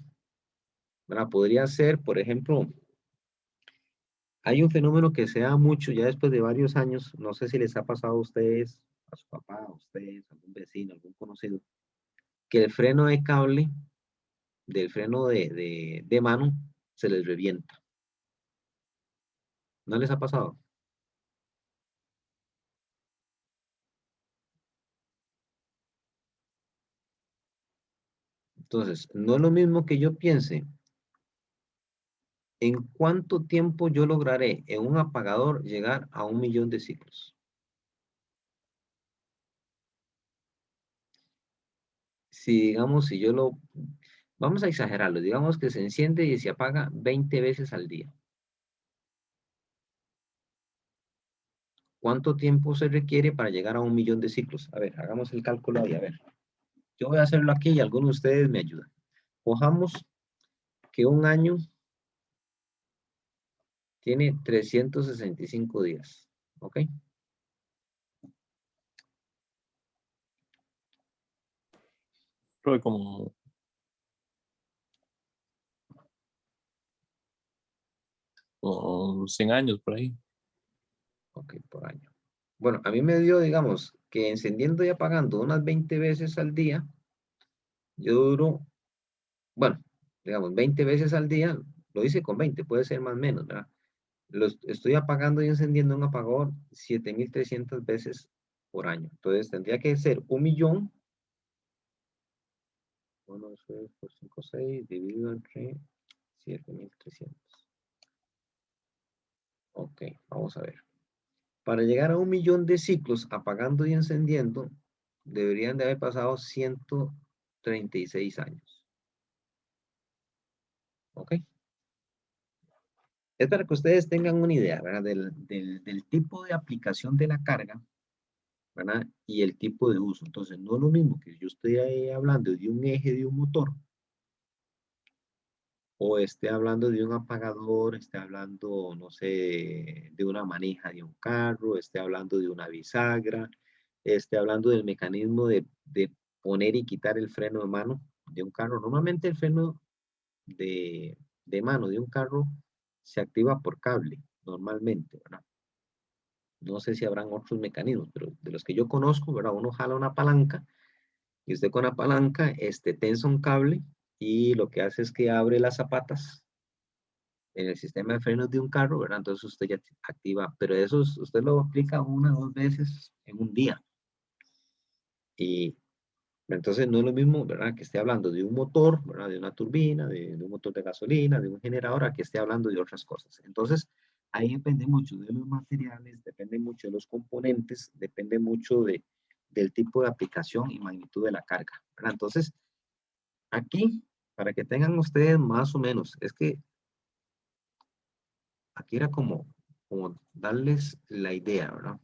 ¿verdad? Podría ser, por ejemplo, hay un fenómeno que se da mucho ya después de varios años, no sé si les ha pasado a ustedes, a su papá, a ustedes, a algún vecino, algún conocido, que el freno de cable del freno de mano se les revienta. ¿No les ha pasado? Entonces, no es lo mismo que yo piense en cuánto tiempo yo lograré en un apagador llegar a 1.000.000 de ciclos. Si digamos, si yo lo, vamos a exagerarlo, digamos que se enciende y se apaga 20 veces al día. ¿Cuánto tiempo se requiere para llegar a 1.000.000 de ciclos? A ver, hagamos el cálculo ahí, a ver. Yo voy a hacerlo aquí y algunos de ustedes me ayudan. Cojamos que un año tiene 365 días, ¿ok? Creo que como 100 años por ahí. Ok, por año. Bueno, a mí me dio, digamos, que encendiendo y apagando unas 20 veces al día, yo duro, bueno, digamos, 20 veces al día, lo hice con 20, puede ser más o menos, ¿verdad? Estoy apagando y encendiendo un apagador 7.300 veces por año. Entonces tendría que ser 1.000.000, bueno, eso es por 5, 6, dividido entre 7.300. Ok, vamos a ver. Para llegar a 1.000.000 de ciclos apagando y encendiendo, deberían de haber pasado 136 años. ¿Ok? Es para que ustedes tengan una idea, ¿verdad? Del tipo de aplicación de la carga, ¿verdad? Y el tipo de uso. Entonces, no es lo mismo que yo estoy hablando de un eje de un motor, o esté hablando de un apagador, esté hablando, no sé, de una manija de un carro, esté hablando de una bisagra, esté hablando del mecanismo de poner y quitar el freno de mano de un carro. Normalmente el freno de mano de un carro se activa por cable, normalmente, ¿verdad? No sé si habrán otros mecanismos, pero de los que yo conozco, ¿verdad? Uno jala una palanca y usted con la palanca tensa un cable y lo que hace es que abre las zapatas en el sistema de frenos de un carro, ¿verdad? Entonces usted ya activa, pero eso usted lo aplica una o dos veces en un día. Y entonces no es lo mismo, ¿verdad? Que esté hablando de un motor, ¿verdad? De una turbina, de un motor de gasolina, de un generador, a que esté hablando de otras cosas. Entonces, ahí depende mucho de los materiales, depende mucho de los componentes, depende mucho del tipo de aplicación y magnitud de la carga, ¿verdad? Entonces, aquí, para que tengan ustedes más o menos, es que aquí era como como darles la idea, ¿verdad?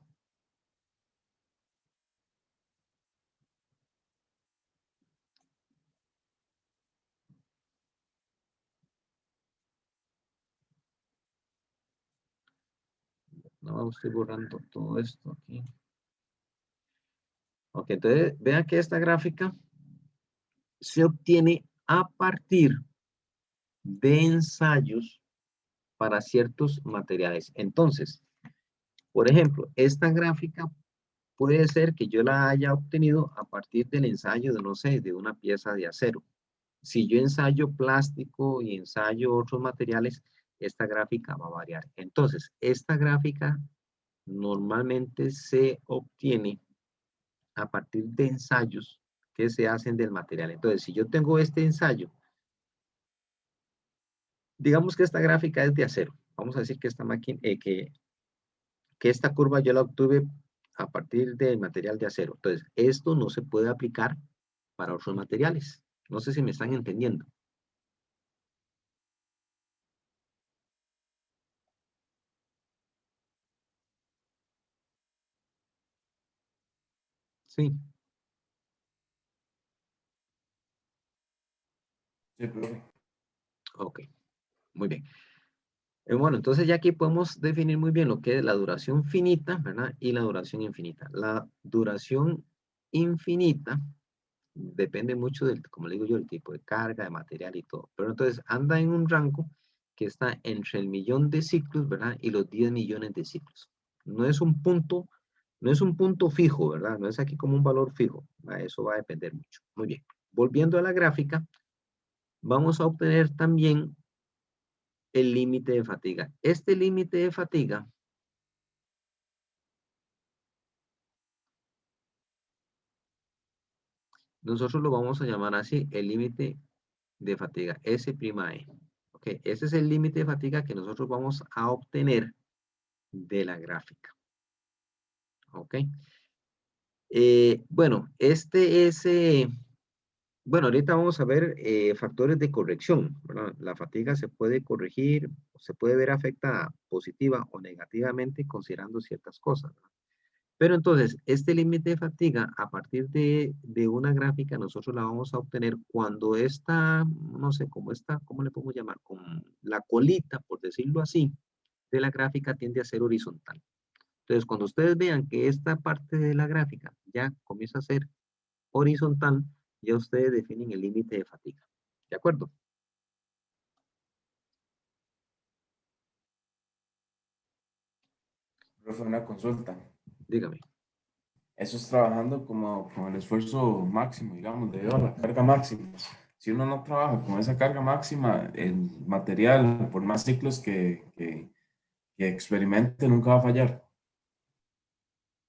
No, estoy borrando todo esto aquí. Ok, entonces vean que esta gráfica se obtiene a partir de ensayos para ciertos materiales. Entonces, por ejemplo, esta gráfica puede ser que yo la haya obtenido a partir del ensayo de, no sé, de una pieza de acero. Si yo ensayo plástico y ensayo otros materiales, esta gráfica va a variar. Entonces, esta gráfica normalmente se obtiene a partir de ensayos que se hacen del material. Entonces, si yo tengo este ensayo, digamos que esta gráfica es de acero. Vamos a decir que esta máquina, que esta curva yo la obtuve a partir del material de acero. Entonces, esto no se puede aplicar para otros materiales. No sé si me están entendiendo. Sí, Sí, profe. ok, muy bien. Bueno, entonces ya aquí podemos definir muy bien lo que es la duración finita, ¿verdad? Y la duración infinita. La duración infinita depende mucho del, como le digo yo, el tipo de carga, de material y todo. Pero entonces anda en un rango que está entre el millón de ciclos, ¿verdad? Y los 10 millones de ciclos. No es un punto, no es un punto fijo, ¿verdad? No es aquí como un valor fijo. Eso va a depender mucho. Muy bien. Volviendo a la gráfica, vamos a obtener también el límite de fatiga. Este límite de fatiga nosotros lo vamos a llamar así, el límite de fatiga, S'(E). Ok, ese es el límite de fatiga que nosotros vamos a obtener de la gráfica. Ok. Bueno, bueno, ahorita vamos a ver factores de corrección, ¿verdad? La fatiga se puede corregir, se puede ver afectada positiva o negativamente considerando ciertas cosas, ¿verdad? Pero entonces, este límite de fatiga, a partir de una gráfica, nosotros la vamos a obtener cuando esta, no sé, como esta, ¿cómo le podemos llamar? Con la colita, por decirlo así, de la gráfica tiende a ser horizontal. Entonces, cuando ustedes vean que esta parte de la gráfica ya comienza a ser horizontal, ya ustedes definen el límite de fatiga. ¿De acuerdo? Profe, una consulta. Dígame. Eso es trabajando como con el esfuerzo máximo, digamos, debido a la carga máxima. Si uno no trabaja con esa carga máxima, el material, por más ciclos que experimente, nunca va a fallar.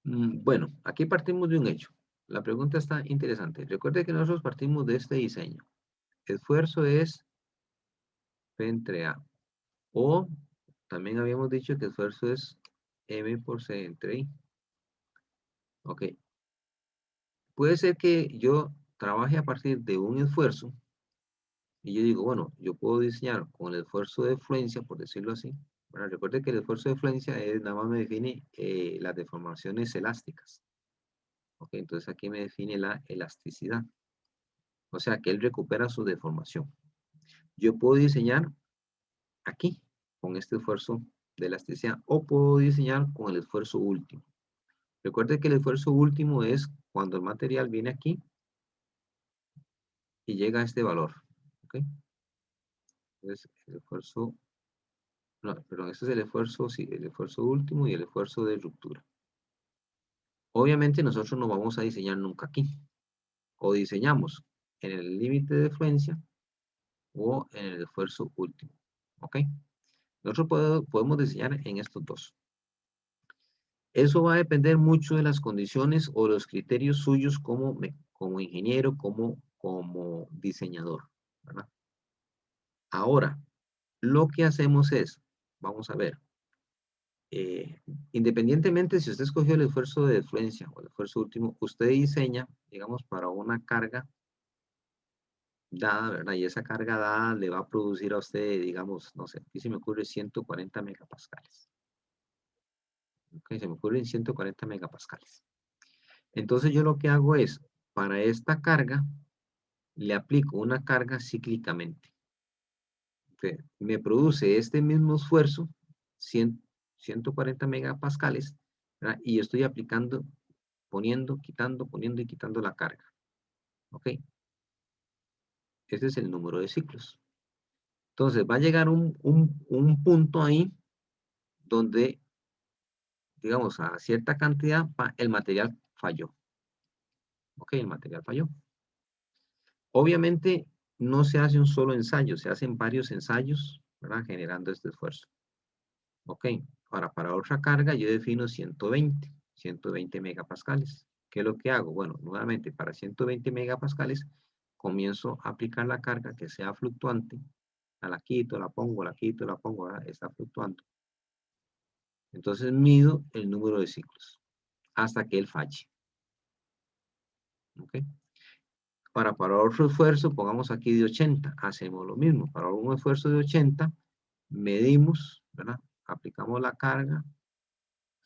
Bueno, aquí partimos de un hecho. La pregunta está interesante. Recuerde que nosotros partimos de este diseño. Esfuerzo es P entre A. O también habíamos dicho que esfuerzo es M por C entre I. Ok. Puede ser que yo trabaje a partir de un esfuerzo y yo digo, bueno, yo puedo diseñar con el esfuerzo de fluencia, por decirlo así. Bueno, recuerde que el esfuerzo de fluencia nada más me define las deformaciones elásticas. Ok, entonces aquí me define la elasticidad. O sea que él recupera su deformación. Yo puedo diseñar aquí con este esfuerzo de elasticidad o puedo diseñar con el esfuerzo último. Recuerde que el esfuerzo último es cuando el material viene aquí y llega a este valor. ¿Ok? Entonces, el esfuerzo, no, perdón, este es el esfuerzo, sí, el esfuerzo último y el esfuerzo de ruptura. Obviamente nosotros no vamos a diseñar nunca aquí. O diseñamos en el límite de fluencia o en el esfuerzo último. ¿Ok? Nosotros podemos diseñar en estos dos. Eso va a depender mucho de las condiciones o los criterios suyos como ingeniero, como diseñador, ¿verdad? Ahora, lo que hacemos es, vamos a ver, independientemente si usted escogió el esfuerzo de defluencia o el esfuerzo último, usted diseña, digamos, para una carga dada, ¿verdad? Y esa carga dada le va a producir a usted, digamos, no sé, aquí se me ocurre 140 megapascales. Ok, se me ocurren 140 megapascales. Entonces yo lo que hago es, para esta carga, le aplico una carga cíclicamente. Entonces, me produce este mismo esfuerzo, 140 megapascales, ¿verdad? Y estoy aplicando, poniendo, quitando, poniendo y quitando la carga. ¿Ok? Ese es el número de ciclos. Entonces va a llegar un punto ahí donde, digamos, a cierta cantidad, el material falló. Ok, el material falló. Obviamente no se hace un solo ensayo, se hacen varios ensayos, ¿verdad? Generando este esfuerzo. Ok, ahora para otra carga yo defino 120 megapascales. ¿Qué es lo que hago? Bueno, nuevamente para 120 megapascales comienzo a aplicar la carga que sea fluctuante. La quito, la pongo, la quito, la pongo, ¿verdad? Está fluctuando. Entonces mido el número de ciclos hasta que él falle. ¿Ok? Ahora, para otro esfuerzo, pongamos aquí de 80, hacemos lo mismo. Para un esfuerzo de 80, medimos, ¿verdad? Aplicamos la carga,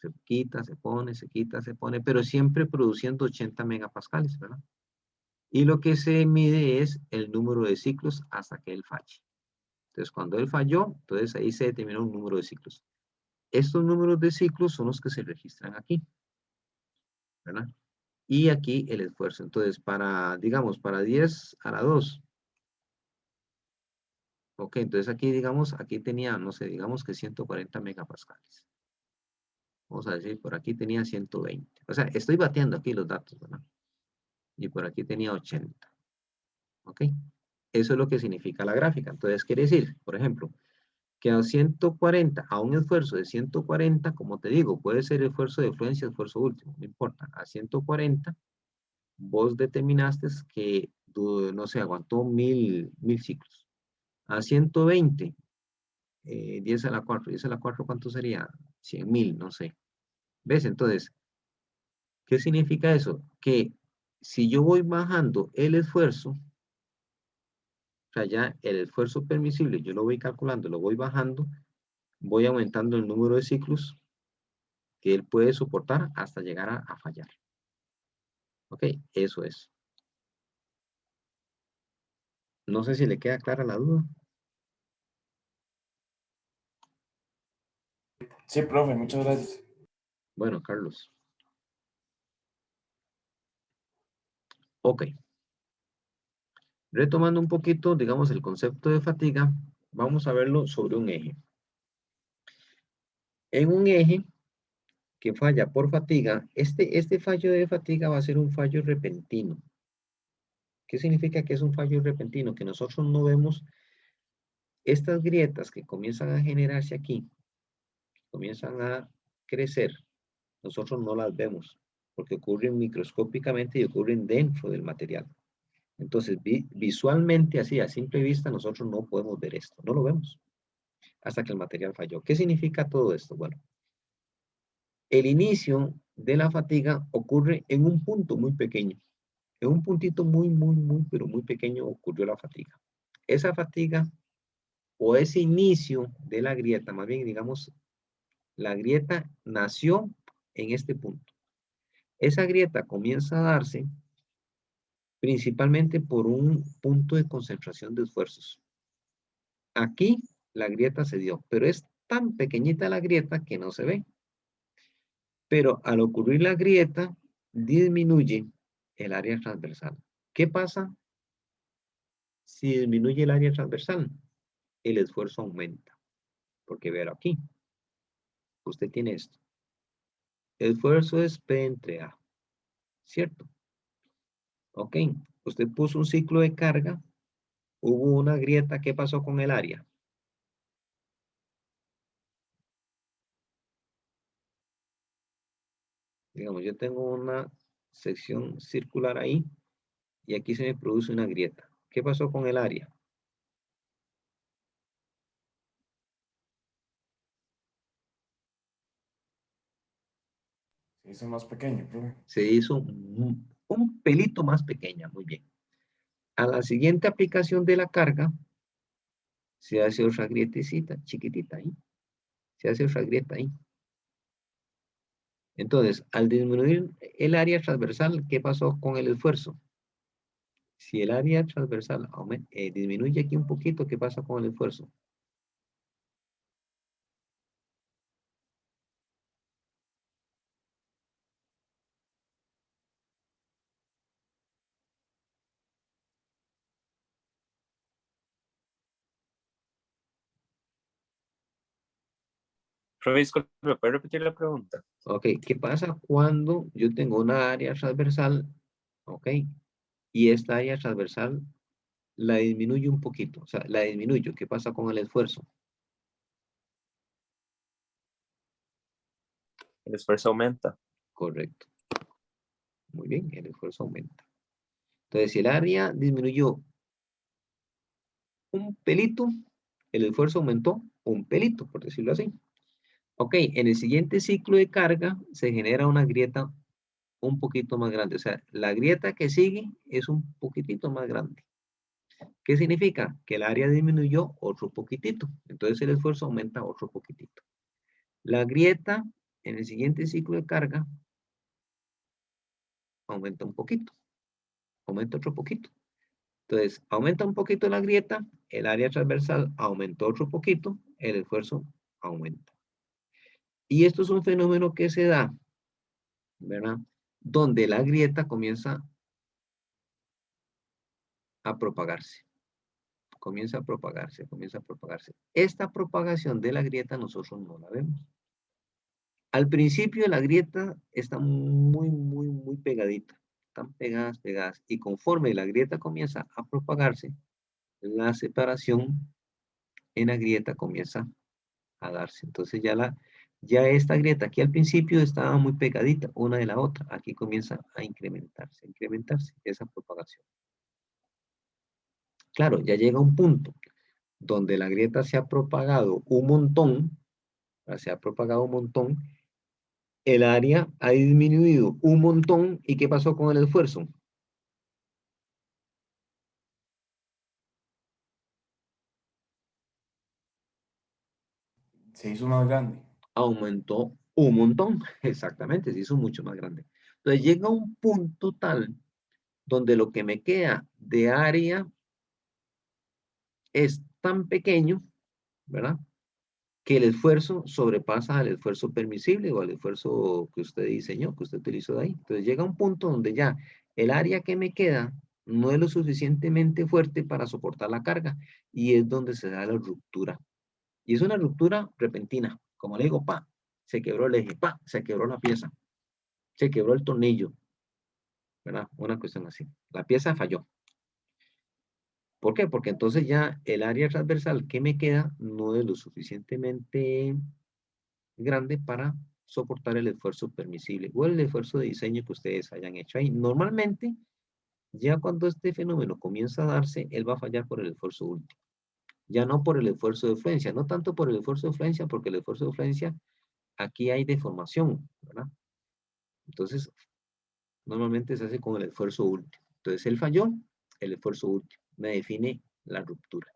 se quita, se pone, se quita, se pone, pero siempre produciendo 80 megapascales, ¿verdad? Y lo que se mide es el número de ciclos hasta que él falle. Entonces, cuando él falló, entonces ahí se determina un número de ciclos. Estos números de ciclos son los que se registran aquí, ¿verdad? Y aquí el esfuerzo. Entonces, para, digamos, para 10 a la 2. Ok, entonces aquí, digamos, aquí tenía, no sé, digamos que 140 megapascales. Vamos a decir, por aquí tenía 120. O sea, estoy bateando aquí los datos, ¿verdad? Y por aquí tenía 80. Ok. Eso es lo que significa la gráfica. Entonces, quiere decir, por ejemplo, que a 140, a un esfuerzo de 140, como te digo, puede ser esfuerzo de fluencia, esfuerzo último, no importa. A 140, vos determinaste que, no sé, aguantó 1000 ciclos. A 120, 10 a la 4, 10 a la 4, ¿cuánto sería? 100.000, no sé. ¿Ves? Entonces, ¿qué significa eso? Que si yo voy bajando el esfuerzo, o sea, ya el esfuerzo permisible, yo lo voy calculando, lo voy bajando, voy aumentando el número de ciclos que él puede soportar hasta llegar a fallar. Ok, eso es. No sé si le queda clara la duda. Sí, profe, muchas gracias. Bueno, Carlos. Ok. Retomando un poquito, digamos, el concepto de fatiga, vamos a verlo sobre un eje. En un eje que falla por fatiga, este fallo de fatiga va a ser un fallo repentino. ¿Qué significa que es un fallo repentino? Que nosotros no vemos estas grietas que comienzan a generarse aquí, comienzan a crecer, nosotros no las vemos, porque ocurren microscópicamente y ocurren dentro del material. Entonces, visualmente, así, a simple vista, nosotros no podemos ver esto, no lo vemos, hasta que el material falló. ¿Qué significa todo esto? Bueno, el inicio de la fatiga ocurre en un punto muy pequeño. En un puntito pero muy pequeño ocurrió la fatiga. Esa fatiga o ese inicio de la grieta, más bien digamos, la grieta nació en este punto. Esa grieta comienza a darse principalmente por un punto de concentración de esfuerzos. Aquí la grieta se dio, pero es tan pequeñita la grieta que no se ve. Pero al ocurrir la grieta, disminuye el área transversal. ¿Qué pasa si disminuye el área transversal? El esfuerzo aumenta. Porque ver aquí, usted tiene esto. El esfuerzo es P entre A, ¿cierto? Ok, usted puso un ciclo de carga, hubo una grieta, ¿qué pasó con el área? Digamos, yo tengo una sección circular ahí y aquí se me produce una grieta. ¿Qué pasó con el área? Se hizo más pequeño, profe. Se hizo un pelito más pequeña, muy bien. A la siguiente aplicación de la carga, se hace otra grietecita, chiquitita ahí. Se hace otra grieta ahí. Entonces, al disminuir el área transversal, ¿qué pasó con el esfuerzo? Si el área transversal disminuye aquí un poquito, ¿qué pasa con el esfuerzo? Profe, disculpe, ¿me puede repetir la pregunta? Ok, ¿qué pasa cuando yo tengo una área transversal? Ok, y esta área transversal la disminuyo un poquito, o sea, la disminuyo. ¿Qué pasa con el esfuerzo? El esfuerzo aumenta. Correcto. Muy bien, el esfuerzo aumenta. Entonces, si el área disminuyó un pelito, el esfuerzo aumentó un pelito, por decirlo así. Ok, en el siguiente ciclo de carga se genera una grieta un poquito más grande. O sea, la grieta que sigue es un poquitito más grande. ¿Qué significa? Que el área disminuyó otro poquitito. Entonces el esfuerzo aumenta otro poquitito. La grieta en el siguiente ciclo de carga aumenta un poquito. Aumenta otro poquito. Entonces, aumenta un poquito la grieta, el área transversal aumentó otro poquito, el esfuerzo aumenta. Y esto es un fenómeno que se da, ¿verdad? Donde la grieta comienza a propagarse. Comienza a propagarse, comienza a propagarse. Esta propagación de la grieta nosotros no la vemos. Al principio la grieta está muy pegadita. Están pegadas, pegadas. Y conforme la grieta comienza a propagarse, la separación en la grieta comienza a darse. Entonces ya esta grieta aquí al principio estaba muy pegadita una de la otra. Aquí comienza a incrementarse esa propagación. Claro, ya llega un punto donde la grieta se ha propagado un montón, se ha propagado un montón, el área ha disminuido un montón, ¿y qué pasó con el esfuerzo? Se hizo más grande. Aumentó un montón, exactamente, se hizo mucho más grande. Entonces llega un punto tal donde lo que me queda de área es tan pequeño, ¿verdad? Que el esfuerzo sobrepasa al esfuerzo permisible o al esfuerzo que usted diseñó, que usted utilizó de ahí. Entonces llega un punto donde ya el área que me queda no es lo suficientemente fuerte para soportar la carga y es donde se da la ruptura. Y es una ruptura repentina. Como le digo, pa, se quebró el eje, pa, se quebró la pieza, se quebró el tornillo, ¿verdad? Una cuestión así. La pieza falló. ¿Por qué? Porque entonces ya el área transversal que me queda no es lo suficientemente grande para soportar el esfuerzo permisible o el esfuerzo de diseño que ustedes hayan hecho ahí. Normalmente, ya cuando este fenómeno comienza a darse, él va a fallar por el esfuerzo último. Ya no por el esfuerzo de fluencia, no tanto por el esfuerzo de fluencia, porque el esfuerzo de fluencia, aquí hay deformación, ¿verdad? Entonces, normalmente se hace con el esfuerzo último. Entonces, él falló, el esfuerzo último. Me define la ruptura.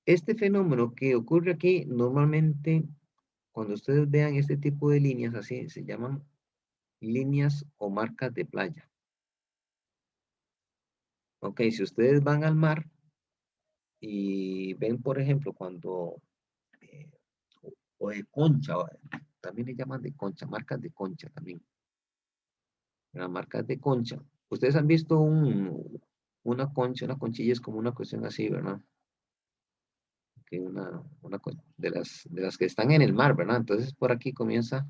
Este fenómeno que ocurre aquí, normalmente, cuando ustedes vean este tipo de líneas así, se llaman líneas o marcas de playa. Ok, si ustedes van al mar y ven, por ejemplo, cuando, eh, o de concha, también le llaman de concha, marcas de concha también. Las marcas de concha. Ustedes han visto una concha, una conchilla es como una cuestión así, ¿verdad? Que de las que están en el mar, ¿verdad? Entonces por aquí comienza,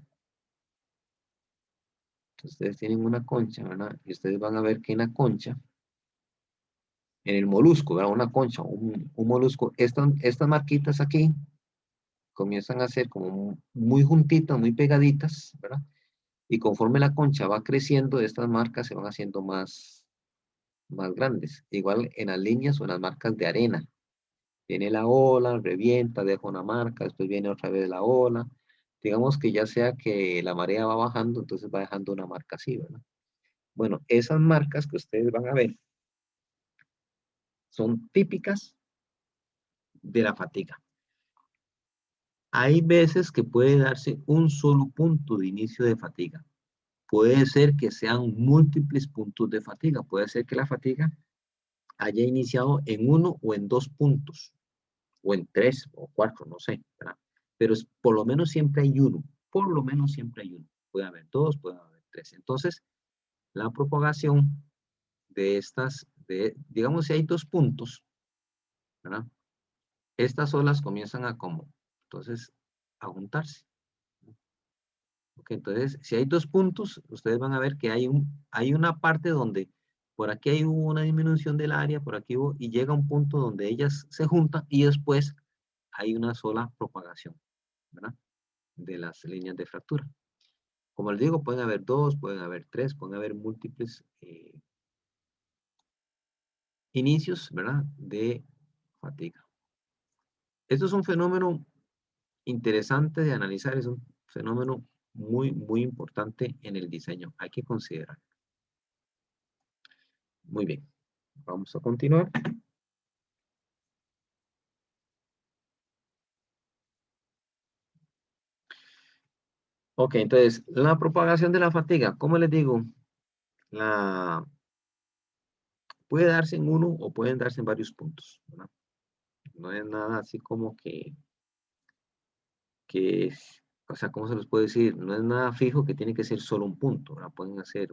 ustedes tienen una concha, ¿verdad? Y ustedes van a ver que en la concha, en el molusco, ¿verdad? Una concha, un molusco, estas marquitas aquí comienzan a ser como muy juntitas, muy pegaditas, ¿verdad? Y conforme la concha va creciendo, estas marcas se van haciendo más grandes. Igual en las líneas o en las marcas de arena. Viene la ola, revienta, deja una marca, después viene otra vez la ola. Digamos que ya sea que la marea va bajando, entonces va dejando una marca así, ¿verdad? Bueno, esas marcas que ustedes van a ver son típicas de la fatiga. Hay veces que puede darse un solo punto de inicio de fatiga. Puede ser que sean múltiples puntos de fatiga. Puede ser que la fatiga haya iniciado en 1 o en 2 puntos, o en 3 o 4, no sé, ¿verdad? Pero por lo menos siempre hay uno. Por lo menos siempre hay uno. Puede haber 2, puede haber 3. Entonces, la propagación de estas, digamos, si hay 2 puntos, ¿verdad? Estas olas comienzan a como, entonces, a juntarse. Ok, entonces, si hay 2 puntos, ustedes van a ver que hay una parte donde por aquí hubo una disminución del área, por aquí hubo, y llega un punto donde ellas se juntan y después hay una sola propagación, ¿verdad? De las líneas de fractura. Como les digo, pueden haber 2, pueden haber 3, pueden haber múltiples inicios, ¿verdad? De fatiga. Esto es un fenómeno interesante de analizar, es un fenómeno muy, muy importante en el diseño. Hay que considerar. Muy bien, vamos a continuar. Ok, entonces, la propagación de la fatiga, ¿cómo les digo? Puede darse en uno o pueden darse en varios puntos, ¿verdad? No es nada así como o sea, ¿cómo se los puede decir? No es nada fijo que tiene que ser solo un punto, ¿verdad? Pueden ser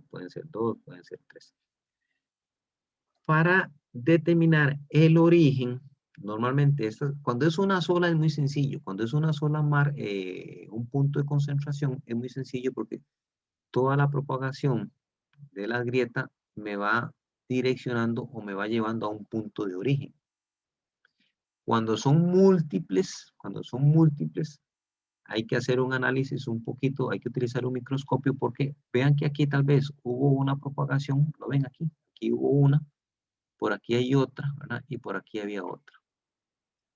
2, pueden ser 3. Para determinar el origen, normalmente cuando es una sola es muy sencillo. Cuando es una sola un punto de concentración es muy sencillo porque toda la propagación de la grieta me va direccionando o me va llevando a un punto de origen. Cuando son múltiples, hay que hacer un análisis un poquito, hay que utilizar un microscopio porque vean que aquí tal vez hubo una propagación, lo ven aquí hubo una, por aquí hay otra, ¿verdad? Y por aquí había otra.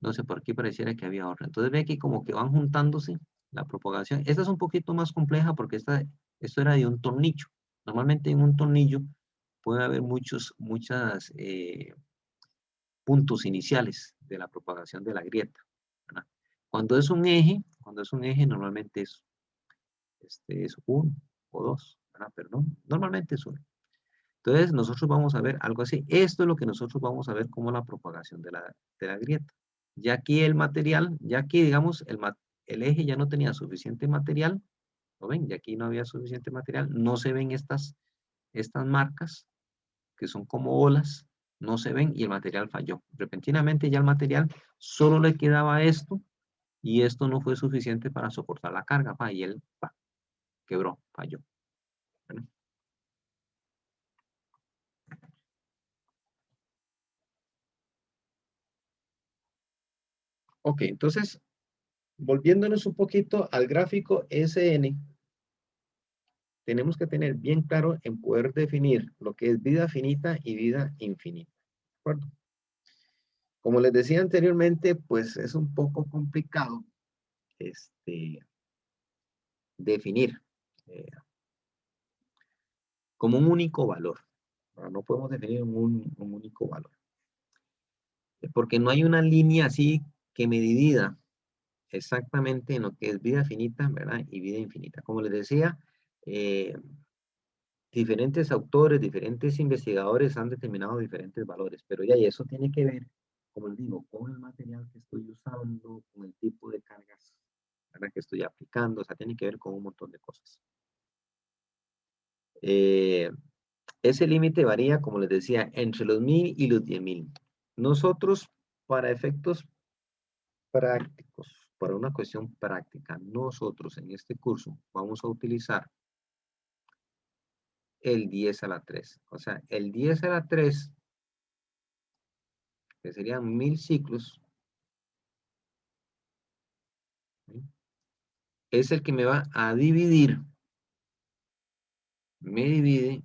No sé, por aquí pareciera que había otra. Entonces ve que como que van juntándose la propagación. Esta es un poquito más compleja porque esto era de un tornillo. Normalmente en un tornillo puede haber muchos puntos iniciales de la propagación de la grieta, ¿verdad? Cuando es un eje, normalmente es uno o dos, ¿verdad? Pero no, normalmente es uno. Entonces nosotros vamos a ver algo así. Esto es lo que nosotros vamos a ver como la propagación de la grieta. Ya aquí el material, ya aquí digamos el eje ya no tenía suficiente material, ¿lo ven? Ya aquí no había suficiente material, no se ven estas marcas que son como olas, no se ven y el material falló. Repentinamente ya el material solo le quedaba esto y esto no fue suficiente para soportar la carga, y él quebró, falló. ¿Vale? Ok, entonces, volviéndonos un poquito al gráfico SN, tenemos que tener bien claro en poder definir lo que es vida finita y vida infinita. ¿De acuerdo? Como les decía anteriormente, pues es un poco complicado definir como un único valor. No podemos definir un único valor. Porque no hay una línea así que me divida exactamente en lo que es vida finita, ¿verdad? Y vida infinita. Como les decía, diferentes autores, diferentes investigadores han determinado diferentes valores, pero ya y eso tiene que ver, como les digo, con el material que estoy usando, con el tipo de cargas, ¿verdad? Que estoy aplicando, o sea, tiene que ver con un montón de cosas. Ese límite varía, como les decía, entre los 1000 y los 10.000. Nosotros, para efectos prácticos, para una cuestión práctica, nosotros en este curso vamos a utilizar el 10 a la 3. O sea, el 10 a la 3, que serían 1000 ciclos, ¿sí? Es el que me va a dividir, me divide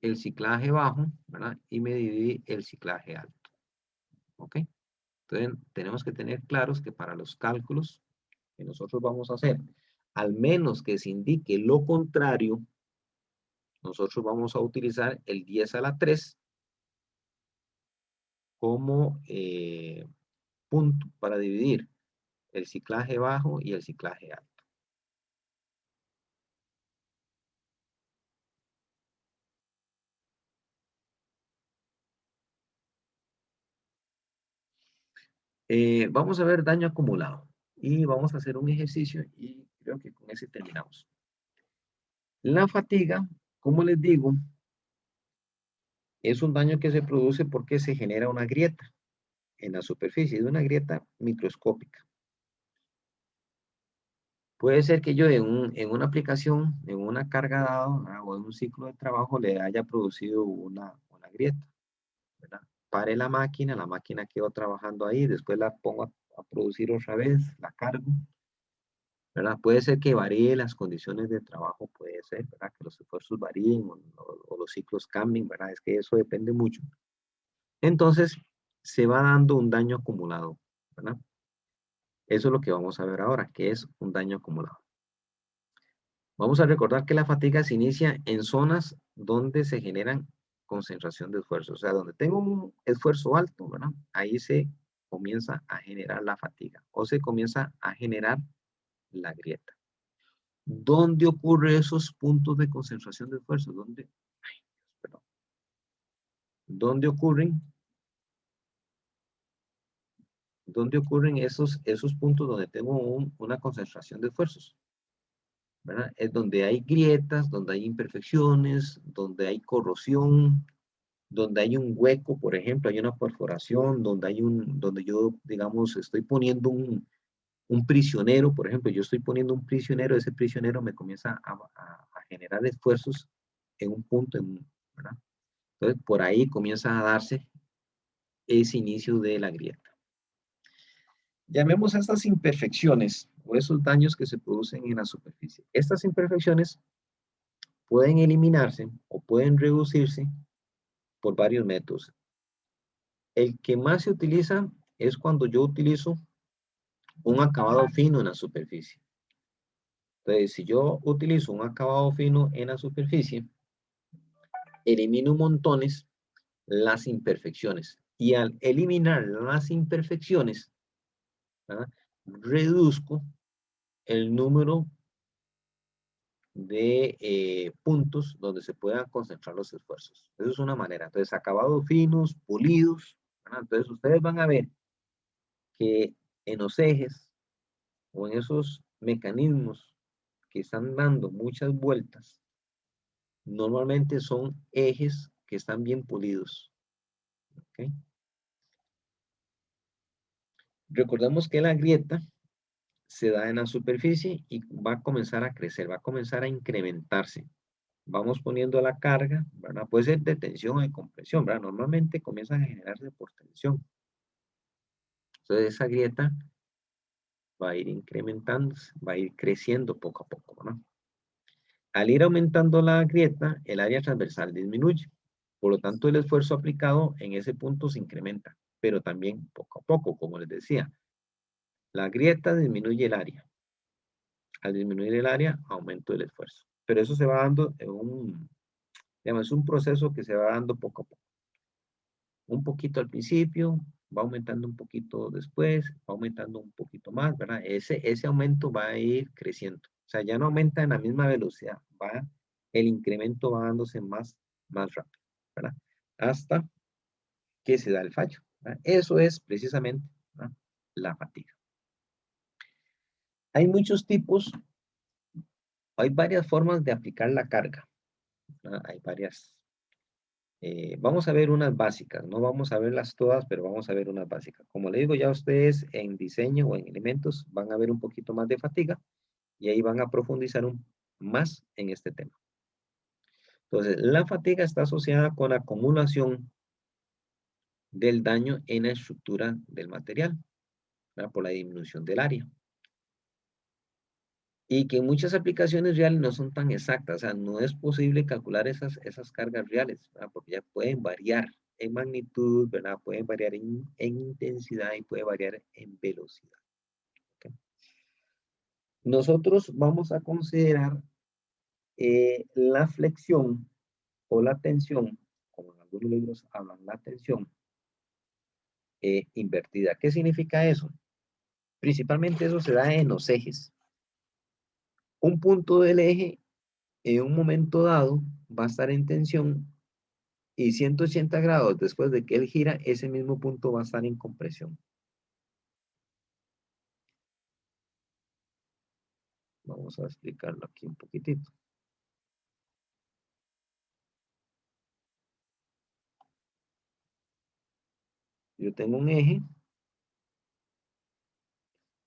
el ciclaje bajo, ¿verdad? Y me divide el ciclaje alto. ¿Ok? Entonces, tenemos que tener claros que para los cálculos que nosotros vamos a hacer, al menos que se indique lo contrario, nosotros vamos a utilizar el 10 a la 3 como punto para dividir el ciclaje bajo y el ciclaje alto. Vamos a ver daño acumulado y vamos a hacer un ejercicio y creo que con ese terminamos. La fatiga, como les digo, es un daño que se produce porque se genera una grieta en la superficie, de una grieta microscópica. Puede ser que yo en una aplicación, en una carga dada o en un ciclo de trabajo le haya producido una grieta, ¿verdad? Pare la máquina quedó trabajando ahí, después la pongo a producir otra vez, la cargo, ¿verdad? Puede ser que varíe las condiciones de trabajo, puede ser, ¿verdad? Que los esfuerzos varíen o los ciclos cambien, ¿verdad? Es que eso depende mucho. Entonces, se va dando un daño acumulado, ¿verdad? Eso es lo que vamos a ver ahora, que es un daño acumulado. Vamos a recordar que la fatiga se inicia en zonas donde se generan concentración de esfuerzo. O sea, donde tengo un esfuerzo alto, ¿verdad? Ahí se comienza a generar la fatiga o se comienza a generar la grieta. ¿Dónde ocurren esos puntos de concentración de esfuerzo? ¿Dónde ocurren? ¿Dónde ocurren esos puntos donde tengo una concentración de esfuerzos? ¿Verdad? Es donde hay grietas, donde hay imperfecciones, donde hay corrosión, donde hay un hueco, por ejemplo, hay una perforación, donde yo, digamos, estoy poniendo un prisionero, por ejemplo, yo estoy poniendo un prisionero, ese prisionero me comienza a generar esfuerzos en un punto, ¿verdad? Entonces, por ahí comienza a darse ese inicio de la grieta. Llamemos a estas imperfecciones o esos daños que se producen en la superficie. Estas imperfecciones pueden eliminarse o pueden reducirse por varios métodos. El que más se utiliza es cuando yo utilizo un acabado fino en la superficie. Entonces, si yo utilizo un acabado fino en la superficie, elimino montones las imperfecciones. Y al eliminar las imperfecciones, ¿verdad? Reduzco el número de puntos donde se puedan concentrar los esfuerzos. Eso es una manera. Entonces, acabados finos, pulidos, ¿verdad? Entonces, ustedes van a ver que en los ejes o en esos mecanismos que están dando muchas vueltas, normalmente son ejes que están bien pulidos. ¿Okay? Recordemos que la grieta se da en la superficie y va a comenzar a crecer, va a comenzar a incrementarse. Vamos poniendo la carga, ¿verdad? Puede ser de tensión o de compresión, ¿verdad? Normalmente comienza a generarse por tensión. Entonces esa grieta va a ir incrementándose, va a ir creciendo poco a poco, ¿verdad? Al ir aumentando la grieta, el área transversal disminuye. Por lo tanto, el esfuerzo aplicado en ese punto se incrementa, pero también poco a poco, como les decía. La grieta disminuye el área. Al disminuir el área, aumento el esfuerzo. Pero eso se va dando en es un proceso que se va dando poco a poco. Un poquito al principio, va aumentando un poquito después, va aumentando un poquito más, ¿verdad? Ese aumento va a ir creciendo. O sea, ya no aumenta en la misma velocidad, el incremento va dándose más rápido, ¿verdad? Hasta que se da el fallo, ¿verdad? Eso es precisamente, ¿verdad?, la fatiga. Hay muchos tipos, hay varias formas de aplicar la carga, ¿verdad? Hay varias. Vamos a ver unas básicas, no vamos a verlas todas, pero vamos a ver unas básicas. Como le digo, ya ustedes en diseño o en elementos van a ver un poquito más de fatiga y ahí van a profundizar más en este tema. Entonces, la fatiga está asociada con la acumulación del daño en la estructura del material, ¿verdad?, por la disminución del área. Y que en muchas aplicaciones reales no son tan exactas, o sea, no es posible calcular esas cargas reales, ¿verdad?, porque ya pueden variar en magnitud, ¿verdad?, pueden variar en intensidad y puede variar en velocidad. ¿Okay? Nosotros vamos a considerar la flexión o la tensión, como en algunos libros hablan, la tensión invertida. ¿Qué significa eso? Principalmente eso se da en los ejes. Un punto del eje en un momento dado va a estar en tensión y 180 grados después de que él gira, ese mismo punto va a estar en compresión. Vamos a explicarlo aquí un poquitito. Yo tengo un eje.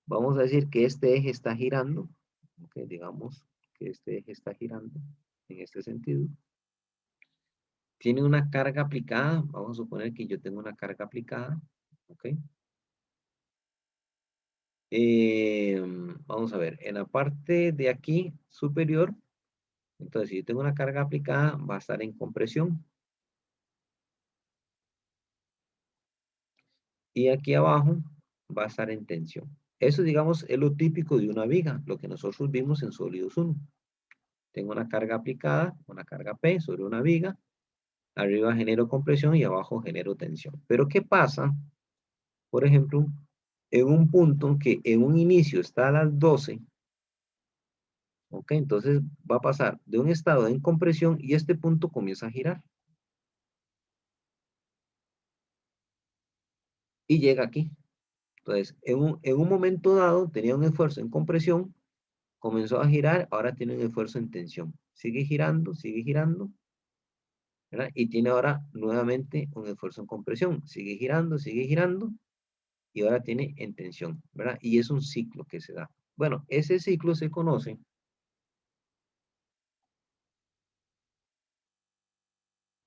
Vamos a decir que este eje está girando. Ok, digamos que este eje está girando en este sentido. Tiene una carga aplicada. Vamos a suponer que yo tengo una carga aplicada. Ok. Vamos a ver, en la parte de aquí superior, entonces si yo tengo una carga aplicada, va a estar en compresión. Y aquí abajo va a estar en tensión. Eso, digamos, es lo típico de una viga, lo que nosotros vimos en sólidos 1. Tengo una carga aplicada, una carga P sobre una viga. Arriba genero compresión y abajo genero tensión. Pero ¿qué pasa? Por ejemplo, en un punto que en un inicio está a las 12, ok, entonces va a pasar de un estado en compresión y este punto comienza a girar. Y llega aquí. Entonces, en un momento dado tenía un esfuerzo en compresión, comenzó a girar, ahora tiene un esfuerzo en tensión. Sigue girando, ¿verdad? Y tiene ahora nuevamente un esfuerzo en compresión. Sigue girando, y ahora tiene en tensión, ¿verdad? Y es un ciclo que se da. Bueno, ese ciclo se conoce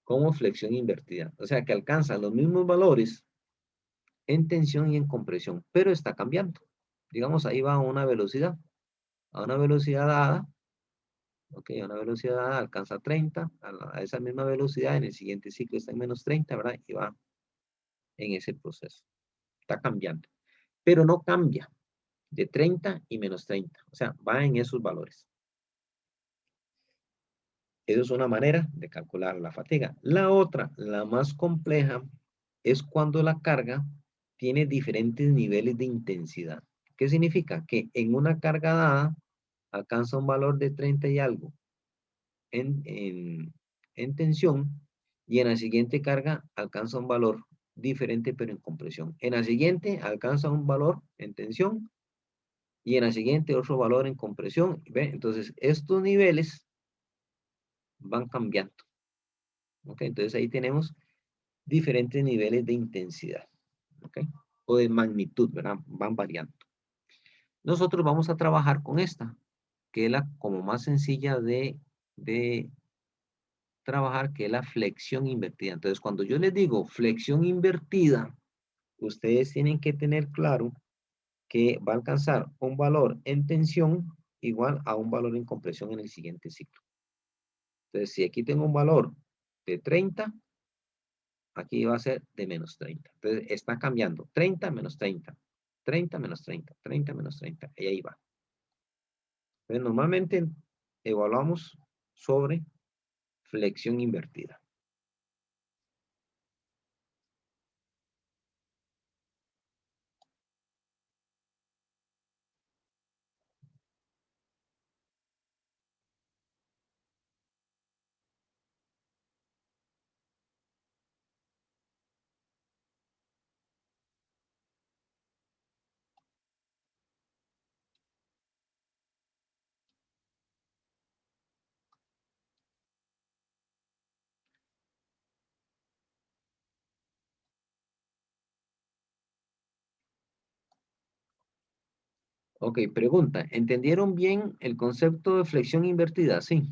como flexión invertida. O sea, que alcanza los mismos valores en tensión y en compresión, pero está cambiando. Digamos, ahí va a una velocidad dada. Ok, a una velocidad dada alcanza 30, a esa misma velocidad en el siguiente ciclo está en menos 30, ¿verdad? Y va en ese proceso. Está cambiando. Pero no cambia de 30 y menos 30. O sea, va en esos valores. Esa es una manera de calcular la fatiga. La otra, la más compleja, es cuando la carga tiene diferentes niveles de intensidad. ¿Qué significa? Que en una carga dada alcanza un valor de 30 y algo en tensión, y en la siguiente carga alcanza un valor diferente pero en compresión. En la siguiente alcanza un valor en tensión y en la siguiente otro valor en compresión. ¿Ve? Entonces estos niveles van cambiando. ¿Ok? Entonces ahí tenemos diferentes niveles de intensidad. ¿Ok? O de magnitud, ¿verdad? Van variando. Nosotros vamos a trabajar con esta, que es la como más sencilla de trabajar, que es la flexión invertida. Entonces, cuando yo les digo flexión invertida, ustedes tienen que tener claro que va a alcanzar un valor en tensión igual a un valor en compresión en el siguiente ciclo. Entonces, si aquí tengo un valor de 30, aquí va a ser de menos 30. Entonces, está cambiando. 30 menos 30. 30 menos 30. 30 menos 30. Y ahí va. Entonces, normalmente evaluamos sobre flexión invertida. Ok, pregunta. ¿Entendieron bien el concepto de flexión invertida? Sí.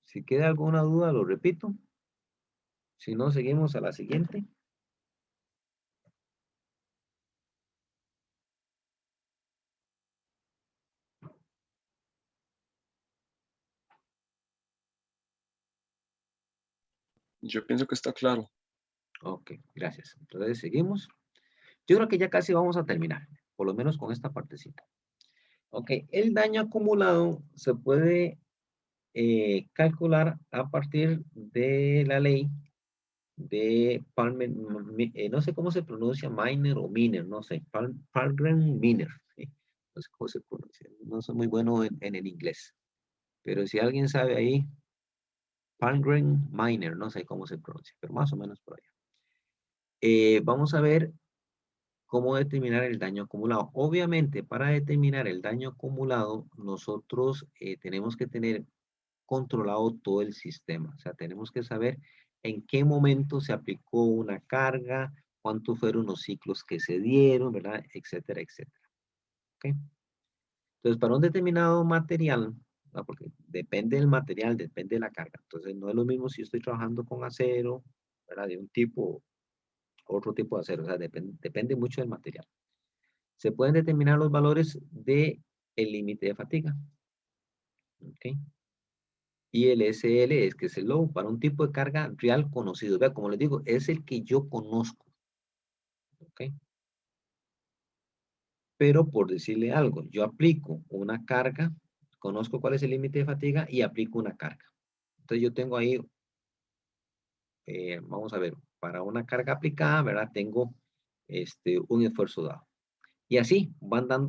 Si queda alguna duda, lo repito. Si no, seguimos a la siguiente. Yo pienso que está claro. Ok, gracias. Entonces, seguimos. Yo creo que ya casi vamos a terminar, por lo menos con esta partecita. Ok, el daño acumulado se puede calcular a partir de la ley no sé cómo se pronuncia, miner o miner, no sé, Palmgren miner, ¿sí? No sé cómo se pronuncia, no soy muy bueno en el inglés, pero si alguien sabe ahí, Palmgren miner, no sé cómo se pronuncia, pero más o menos por allá. Vamos a ver cómo determinar el daño acumulado. Obviamente, para determinar el daño acumulado, nosotros tenemos que tener controlado todo el sistema. O sea, tenemos que saber en qué momento se aplicó una carga, cuántos fueron los ciclos que se dieron, ¿verdad? Etcétera, etcétera. ¿Ok? Entonces, para un determinado material, ¿no? Porque depende del material, depende de la carga. Entonces, no es lo mismo si estoy trabajando con acero, ¿verdad? De un tipo, otro tipo de acero. O sea, depende mucho del material. Se pueden determinar los valores del límite de fatiga. ¿Ok? Y el SL es que es el low para un tipo de carga real conocido. Vea, como les digo, es el que yo conozco. ¿Ok? Pero por decirle algo, yo aplico una carga, conozco cuál es el límite de fatiga y aplico una carga. Entonces yo tengo ahí, vamos a ver, para una carga aplicada, ¿verdad? Tengo un esfuerzo dado. Y así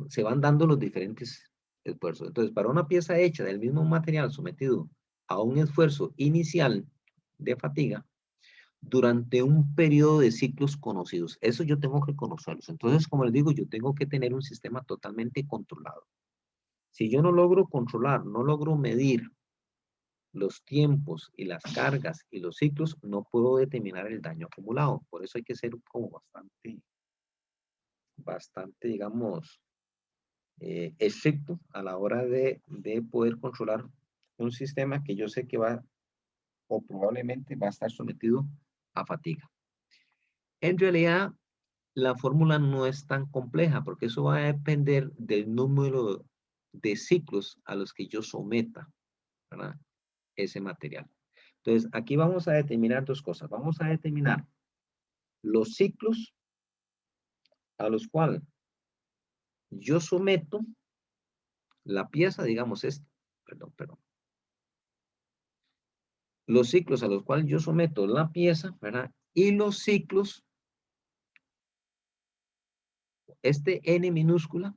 se van dando los diferentes esfuerzos. Entonces, para una pieza hecha del mismo material sometido a un esfuerzo inicial de fatiga, durante un periodo de ciclos conocidos. Eso yo tengo que conocerlos. Entonces, como les digo, yo tengo que tener un sistema totalmente controlado. Si yo no logro controlar, no logro medir los tiempos y las cargas y los ciclos, no puedo determinar el daño acumulado. Por eso hay que ser como bastante, digamos, estricto a la hora de poder controlar un sistema que yo sé que va o probablemente va a estar sometido a fatiga. En realidad, la fórmula no es tan compleja porque eso va a depender del número de ciclos a los que yo someta, ¿verdad? Ese material. Entonces, aquí vamos a determinar dos cosas. Vamos a determinar los ciclos a los cuales yo someto la pieza, digamos, perdón. Los ciclos a los cuales yo someto la pieza, ¿verdad? Y los ciclos, N minúscula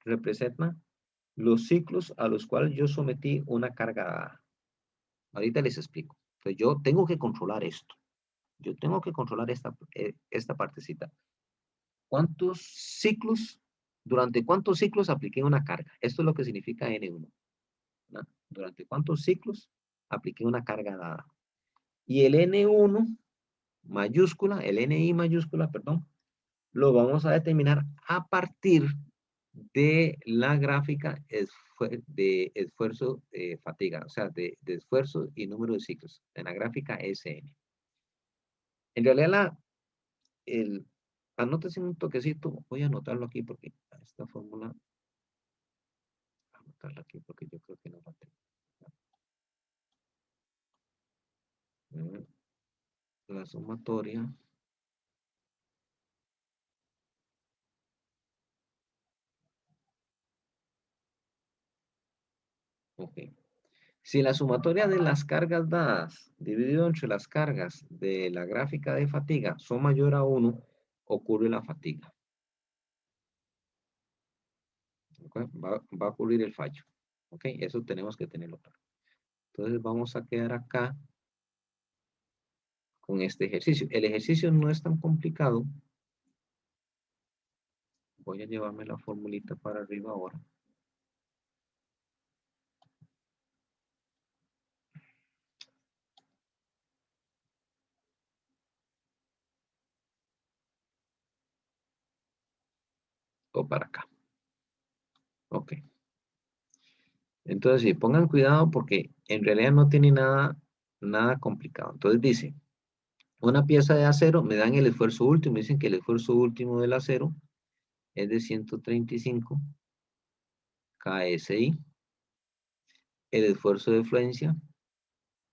representa los ciclos a los cuales yo sometí una carga dada. Ahorita les explico. Entonces, yo tengo que controlar esto. Yo tengo que controlar esta partecita. ¿Cuántos ciclos, durante cuántos ciclos apliqué una carga? Esto es lo que significa N1. ¿No? Durante cuántos ciclos apliqué una carga dada. Y el N1 mayúscula, el NI mayúscula, perdón, lo vamos a determinar a partir de la gráfica de esfuerzo fatiga, o sea, de esfuerzo y número de ciclos, en la gráfica SN. En realidad, anótese un toquecito, voy a anotarlo aquí porque esta fórmula, anotarla aquí porque yo creo que no la tengo. La sumatoria. Ok. Si la sumatoria de las cargas dadas dividido entre las cargas de la gráfica de fatiga son mayor a 1, ocurre la fatiga. ¿Okay? Va a ocurrir el fallo. ¿Ok? Eso tenemos que tenerlo claro. Entonces vamos a quedar acá con este ejercicio. El ejercicio no es tan complicado. Voy a llevarme la formulita para arriba ahora. O para acá. Ok. Entonces, sí, pongan cuidado porque en realidad no tiene nada complicado. Entonces dice, una pieza de acero, me dan el esfuerzo último. Dicen que el esfuerzo último del acero es de 135 KSI. El esfuerzo de fluencia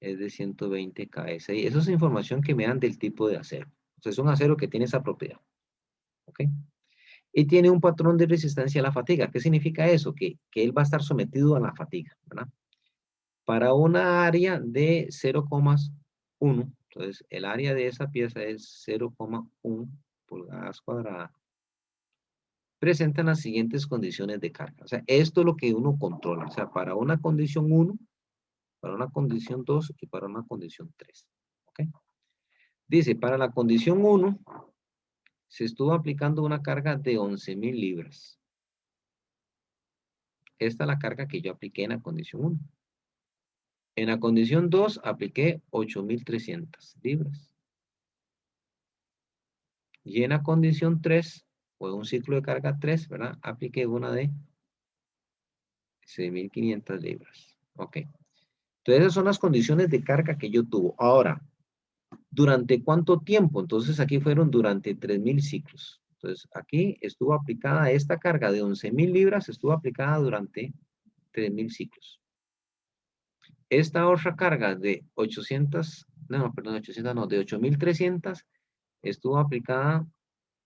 es de 120 KSI. Eso es información que me dan del tipo de acero. Entonces, es un acero que tiene esa propiedad. ¿Ok? Y tiene un patrón de resistencia a la fatiga. ¿Qué significa eso? Que él va a estar sometido a la fatiga, ¿verdad? Para una área de 0,1, Entonces, el área de esa pieza es 0,1 pulgadas cuadradas. Presentan las siguientes condiciones de carga. O sea, esto es lo que uno controla. O sea, para una condición 1, para una condición 2 y para una condición 3. ¿Ok? Dice, para la condición 1, se estuvo aplicando una carga de 11,000 libras. Esta es la carga que yo apliqué en la condición 1. En la condición 2 apliqué 8,300 libras. Y en la condición 3, o en un ciclo de carga 3, ¿verdad? Apliqué una de 6,500 libras. Ok. Entonces esas son las condiciones de carga que yo tuve. Ahora, ¿durante cuánto tiempo? Entonces aquí fueron durante 3,000 ciclos. Entonces aquí estuvo aplicada esta carga de 11,000 libras, estuvo aplicada durante 3,000 ciclos. Esta otra carga de 800, no, perdón, 800 no, de 8,300 estuvo aplicada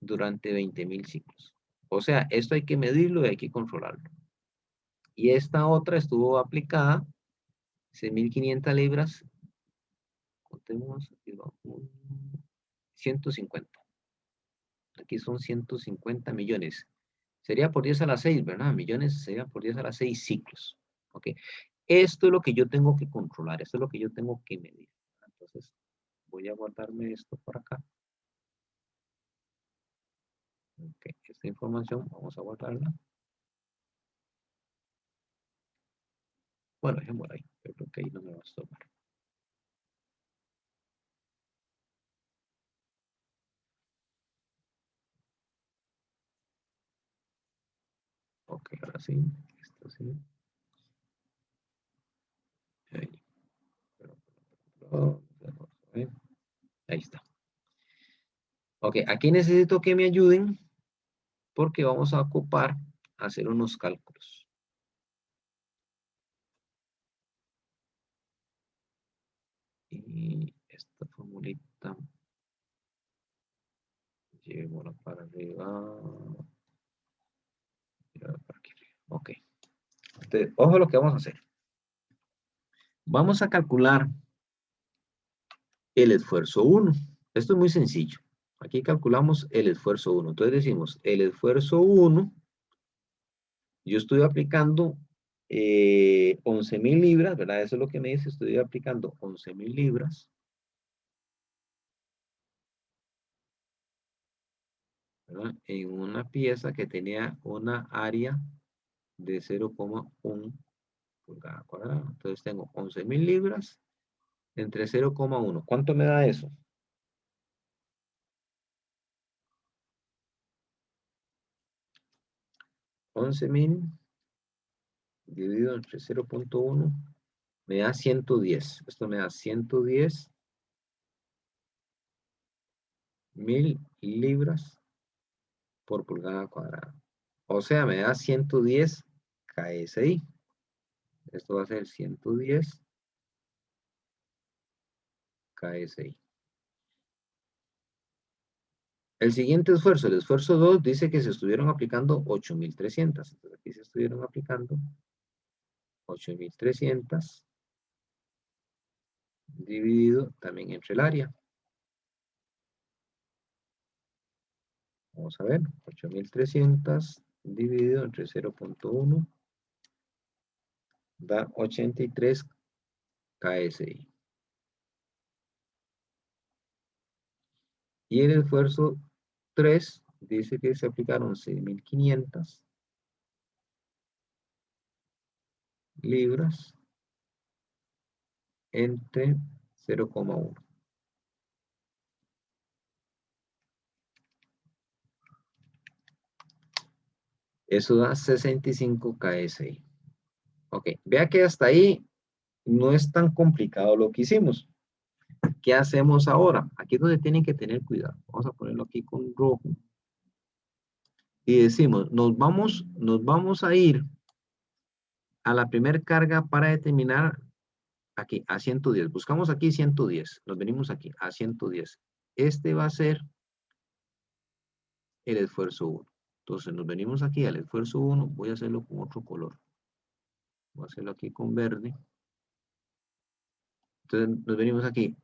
durante 20,000 ciclos. O sea, esto hay que medirlo y hay que controlarlo. Y esta otra estuvo aplicada 6,500 libras. Contemos, 150. Aquí son 150 millones. Sería por 10 a la 6, ¿verdad? Millones sería por 10 a la 6 ciclos. Ok. Esto es lo que yo tengo que controlar. Esto es lo que yo tengo que medir. Entonces, voy a guardarme esto por acá. Ok. Esta información vamos a guardarla. Bueno, dejémosla ahí. Yo creo que ahí no me va a estorbar. Ok, ahora sí. Esto sí. Ahí. Ahí está. Ok, aquí necesito que me ayuden porque vamos a ocupar hacer unos cálculos. Y esta formulita, llevémosla para arriba. Para aquí. Ok. Entonces, ojo lo que vamos a hacer. Vamos a calcular el esfuerzo 1. Esto es muy sencillo. Aquí calculamos el esfuerzo 1. Entonces decimos, el esfuerzo 1, yo estoy aplicando 11,000 libras, ¿verdad? Eso es lo que me dice, estoy aplicando 11,000 libras. ¿Verdad? En una pieza que tenía una área de 0,1 pulgada cuadrada. Entonces tengo 11,000 libras entre 0,1. ¿Cuánto me da eso? $11,000 dividido entre 0,1 me da 110. Esto me da 110,000 libras por pulgada cuadrada. O sea, me da 110 KSI. Esto va a ser 110 KSI. El siguiente esfuerzo, el esfuerzo 2, dice que se estuvieron aplicando 8,300. Entonces aquí se estuvieron aplicando 8,300 dividido también entre el área. Vamos a ver, 8,300 dividido entre 0,1 da 83 KSI. Y el esfuerzo 3 dice que se aplicaron 6,500 libras entre 0,1. Eso da 65 KSI. Ok, vea que hasta ahí no es tan complicado lo que hicimos. ¿Qué hacemos ahora? Aquí es donde tienen que tener cuidado. Vamos a ponerlo aquí con rojo. Y decimos, nos vamos a ir a la primera carga para determinar aquí a 110. Buscamos aquí 110. Nos venimos aquí a 110. Este va a ser el esfuerzo 1. Entonces nos venimos aquí al esfuerzo 1. Voy a hacerlo con otro color. Voy a hacerlo aquí con verde. Entonces nos venimos aquí.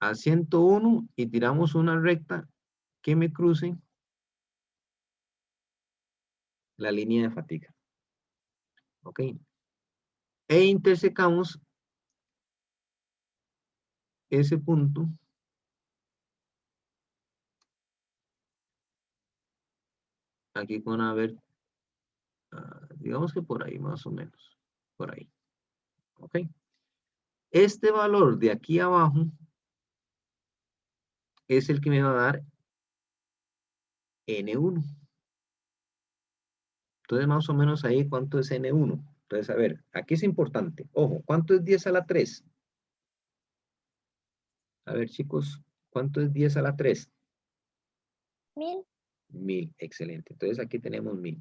a 101 y tiramos una recta que me cruce la línea de fatiga. ¿Ok? E intersecamos ese punto aquí con a ver, digamos que por ahí más o menos, por ahí. ¿Ok? Este valor de aquí abajo es el que me va a dar N1. Entonces, más o menos ahí, ¿cuánto es N1? Entonces, a ver, aquí es importante. Ojo, ¿cuánto es 10 a la 3? A ver, chicos, ¿cuánto es 10 a la 3? 1000. 1000, excelente. Entonces, aquí tenemos 1000.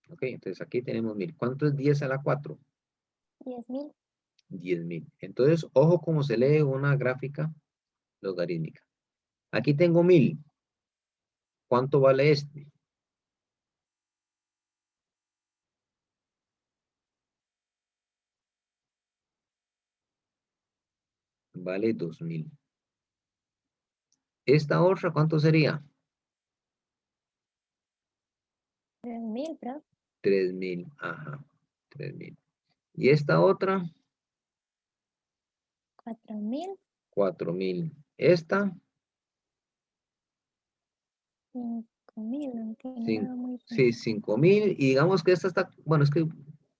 Ok, entonces aquí tenemos 1000. ¿Cuánto es 10 a la 4? 10.000. 10.000. Entonces, ojo cómo se lee una gráfica logarítmica. Aquí tengo 1000. ¿Cuánto vale este? Vale 2000. ¿Esta otra cuánto sería? 3000, ¿verdad? 3000. Ajá, 3000. ¿Y esta otra? 4000. 4000. ¿Esta? 5000, aunque no Cin- veo muy bien. Sí, 5000. Y digamos que esta está, bueno, es que,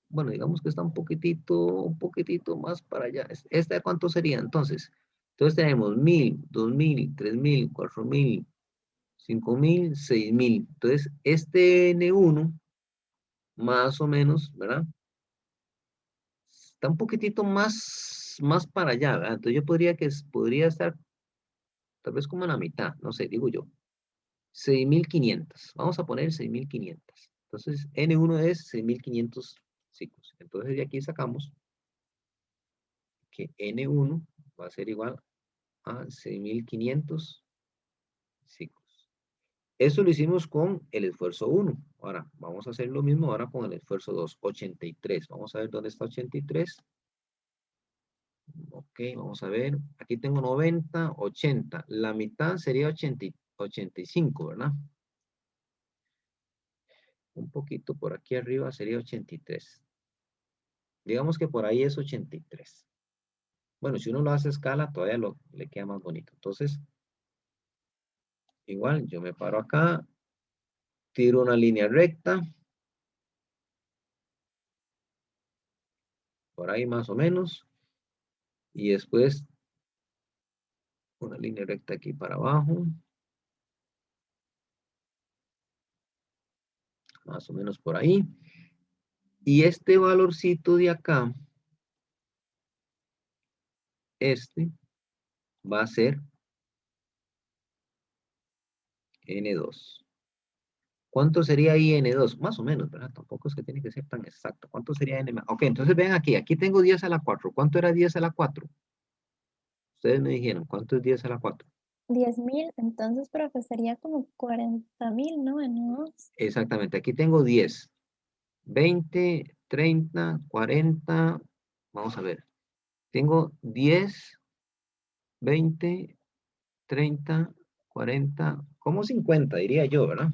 bueno, digamos que está un poquitito más para allá. ¿Esta de cuánto sería entonces? Entonces tenemos 1000, 2000, 3000, 4000, 5000, 6000. Entonces, este N1, más o menos, ¿verdad? Está un poquitito más para allá, ¿verdad? Entonces yo podría estar tal vez como en la mitad, no sé, digo yo. 6500. Vamos a poner 6500. Entonces, N1 es 6500 ciclos. Entonces, de aquí sacamos que N1 va a ser igual a 6500 ciclos. Eso lo hicimos con el esfuerzo 1. Ahora, vamos a hacer lo mismo ahora con el esfuerzo 2. 83. Vamos a ver dónde está 83. Ok, vamos a ver. Aquí tengo 90, 80. La mitad sería 85, ¿verdad? Un poquito por aquí arriba sería 83. Digamos que por ahí es 83. Bueno, si uno lo hace a escala, todavía le queda más bonito. Entonces, igual, yo me paro acá, tiro una línea recta, por ahí más o menos, y después una línea recta aquí para abajo, más o menos por ahí. Y este valorcito de acá, este, va a ser N2. ¿Cuánto sería ahí N2? Más o menos, ¿verdad? Tampoco es que tiene que ser tan exacto. ¿Cuánto sería N? Ok, entonces vean aquí tengo 10 a la 4. ¿Cuánto era 10 a la 4? Ustedes me dijeron, ¿cuánto es 10 a la 4? 10.000, entonces, profe, sería como 40.000, ¿no? En unos. Exactamente, aquí tengo 10. 20, 30, 40. Vamos a ver. Tengo 10, 20, 30, 40, como 50, diría yo, ¿verdad?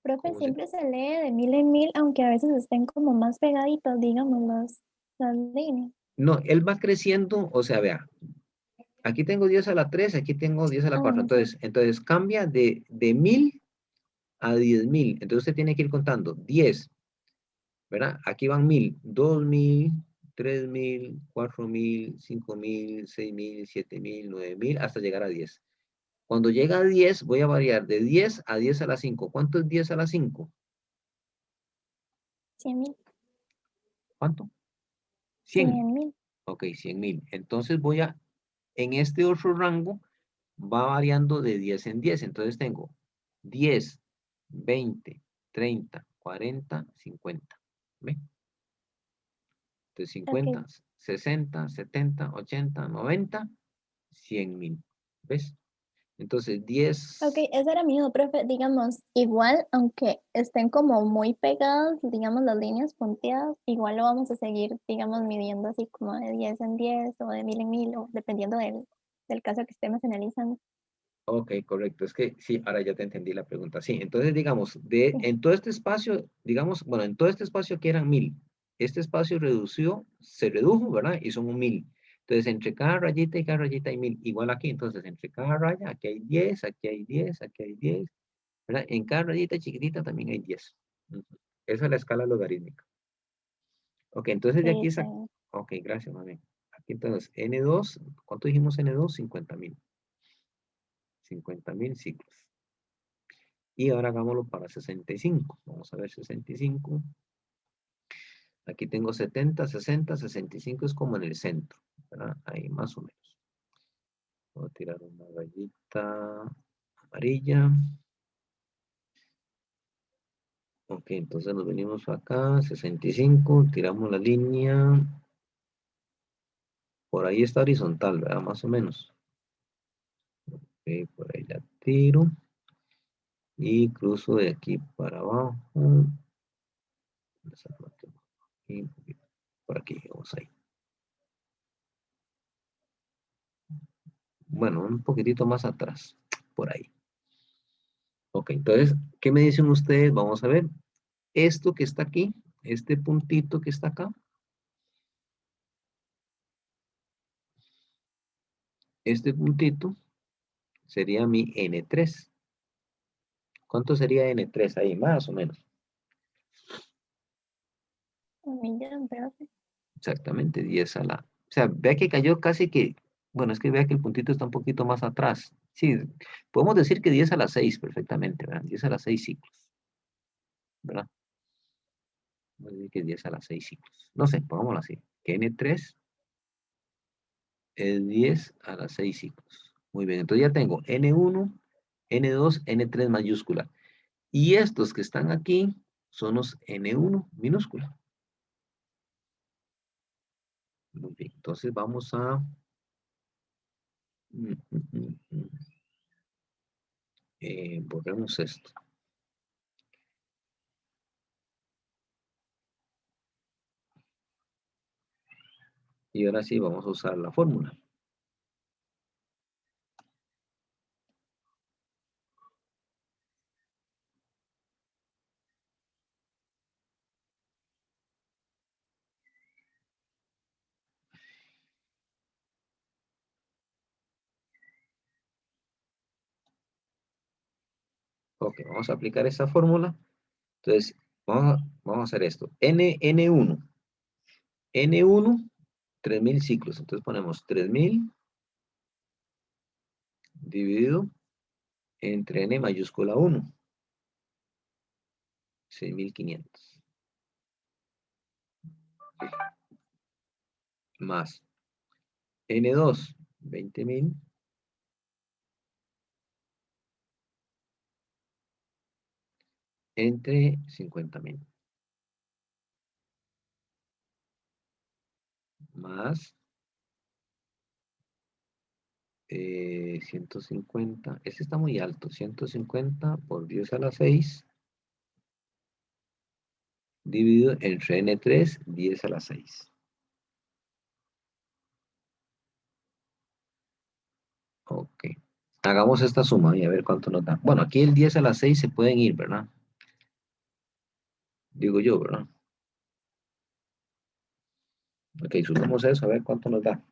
Profe, Como si- siempre se lee de 1000 en 1000, aunque a veces estén como más pegaditos, digamos, las líneas. No, él va creciendo, o sea, vea, aquí tengo 10 a la 3, aquí tengo 10 a la 4. Ah, sí. Entonces cambia de 1000 a 10.000. Entonces usted tiene que ir contando 10, ¿verdad? Aquí van 1000, 2000, 3000, 4000, 5000, 6000, 7000, 9000, hasta llegar a 10. Cuando llega a 10, voy a variar de 10 a 10 a la 5. ¿Cuánto es 10 a la 5? 100.000. ¿Cuánto? 100. 100.000. Ok, 100.000. Entonces en este otro rango, va variando de 10 en 10. Entonces tengo 10, 20, 30, 40, 50. ¿Ve? Entonces Ok. 50, 60, 70, 80, 90, 100.000. ¿Ves? Entonces, 10. Ok, esa era mi duda, profe. Digamos, igual, aunque estén como muy pegadas, digamos, las líneas punteadas, igual lo vamos a seguir, digamos, midiendo así como de 10 en 10 o de 1000 en 1000, o dependiendo del caso que estemos analizando. Ok, correcto. Es que sí, ahora ya te entendí la pregunta. Sí, entonces digamos, Sí. en todo este espacio, digamos, bueno, en todo este espacio que eran 1000, este espacio se redujo, ¿verdad? Y son un 1000. Entonces, entre cada rayita y cada rayita hay 1000. Igual aquí, entonces, entre cada raya, aquí hay 10, aquí hay 10, aquí hay 10, ¿verdad? En cada rayita chiquitita también hay 10. Ujú. Esa es la escala logarítmica. Ok, entonces de Sí, aquí está saca. bien. Ok, gracias, mami. Aquí entonces, N2, ¿cuánto dijimos N2? 50.000. 50.000 ciclos. Y ahora hagámoslo para 65. Vamos a ver 65. Aquí tengo 70, 60, 65 es como en el centro, ¿verdad? Ahí más o menos. Voy a tirar una rayita amarilla. Ok, entonces nos venimos acá, 65, tiramos la línea. Por ahí está horizontal, ¿verdad? Más o menos. Ok, por ahí la tiro. Y cruzo de aquí para abajo. Y por aquí, vamos ahí. Bueno, un poquitito más atrás, por ahí. Ok, entonces, ¿qué me dicen ustedes? Vamos a ver. Esto que está aquí, este puntito que está acá, este puntito sería mi N3. ¿Cuánto sería N3 ahí? Más o menos. Un millón, profe. Exactamente, 10 a la... O sea, vea que cayó casi que... Bueno, es que vea que el puntito está un poquito más atrás. Sí, podemos decir que 10 a la 6 perfectamente, ¿verdad? 10 a la 6 ciclos, ¿verdad? Vamos a decir que 10 a la 6 ciclos. No sé, pongámoslo así. Que N3 es 10 a la 6 ciclos. Muy bien, entonces ya tengo N1, N2, N3 mayúscula. Y estos que están aquí son los N1 minúscula. Muy bien, entonces vamos a... borremos esto. Y ahora sí vamos a usar la fórmula. Ok, vamos a aplicar esta fórmula. Entonces, vamos a hacer esto. N1. N1, 3000 ciclos. Entonces ponemos 3000 dividido entre N mayúscula 1. 6500. Más N2, 20000. Entre 50.000. Más 150. Este está muy alto. 150 por 10 a la 6. Dividido entre N3, 10 a la 6. Ok. Hagamos esta suma y a ver cuánto nos da. Bueno, aquí el 10 a la 6 se pueden ir, ¿verdad? Digo yo, ¿verdad? Ok, sumamos eso a ver cuánto nos da.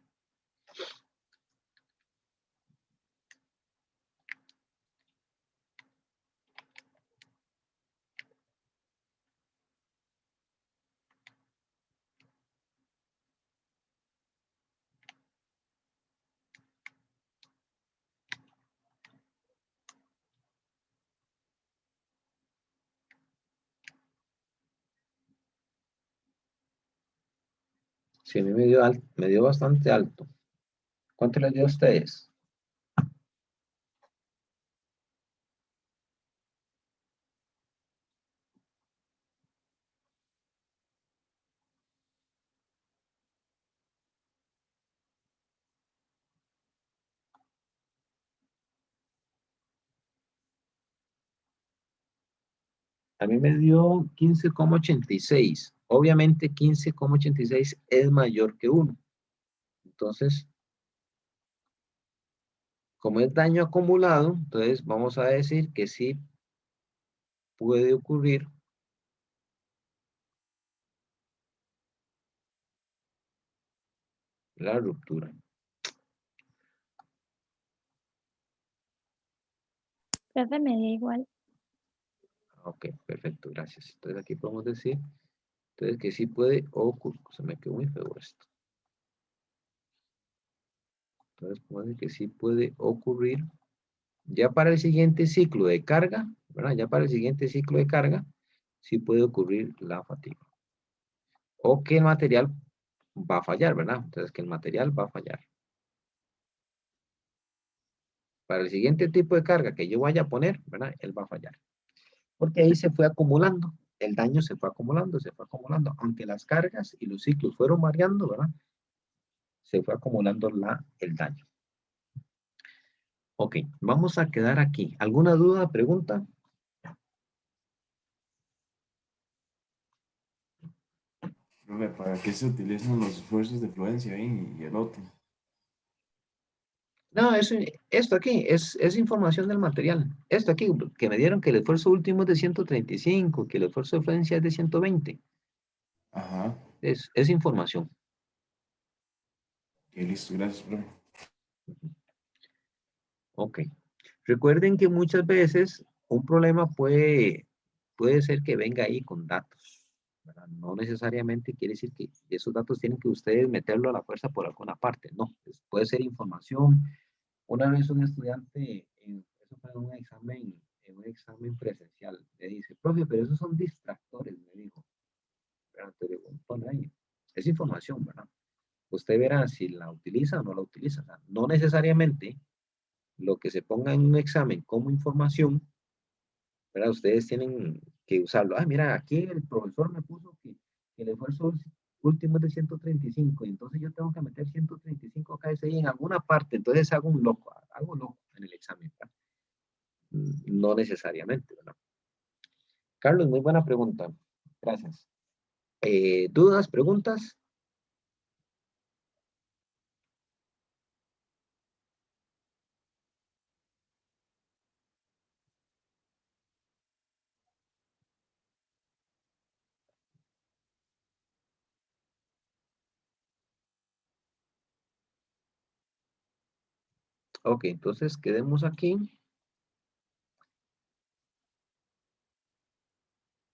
Si a mí me dio bastante alto. ¿Cuánto les dio a ustedes? A mí me dio 15,86. Obviamente 15,86 es mayor que 1. Entonces, como es daño acumulado, entonces vamos a decir que sí puede ocurrir la ruptura. Profe, me dio igual. Ok, perfecto, gracias. Entonces aquí podemos decir, entonces que sí puede ocurrir. Se me quedó muy feo esto. Entonces podemos decir que sí puede ocurrir. Ya para el siguiente ciclo de carga, ¿verdad? Ya para el siguiente ciclo de carga, sí puede ocurrir la fatiga. O que el material va a fallar, ¿verdad? Entonces que el material va a fallar. Para el siguiente tipo de carga que yo vaya a poner, ¿verdad? Él va a fallar. Porque ahí se fue acumulando. El daño se fue acumulando, se fue acumulando. Aunque las cargas y los ciclos fueron variando, ¿verdad? Se fue acumulando el daño. Ok, vamos a quedar aquí. ¿Alguna duda, pregunta? Profe, ¿para qué se utilizan los esfuerzos de fluencia ahí y el otro? No, esto aquí es información del material. Esto aquí, que me dieron que el esfuerzo último es de 135, que el esfuerzo de fluencia es de 120. Ajá. Es información. Y listo, gracias, profe. Ok. Recuerden que muchas veces un problema puede ser que venga ahí con datos, ¿verdad? No necesariamente quiere decir que esos datos tienen que ustedes meterlo a la fuerza por alguna parte. No, puede ser información. Una vez un estudiante, eso fue en un examen presencial, me dice, profe, pero esos son distractores, me dijo. Pero te digo, "Ponle ahí". Es información, ¿verdad? Usted verá si la utiliza o no la utiliza. O sea, no necesariamente lo que se ponga en un examen como información, ¿verdad? Ustedes tienen que usarlo. Ah, mira, aquí el profesor me puso que el esfuerzo último es de 135, y entonces yo tengo que meter 135 KSI en alguna parte, entonces hago loco en el examen, ¿verdad? No necesariamente, ¿verdad? Carlos, muy buena pregunta. Gracias. ¿Dudas, preguntas? Ok, entonces quedemos aquí.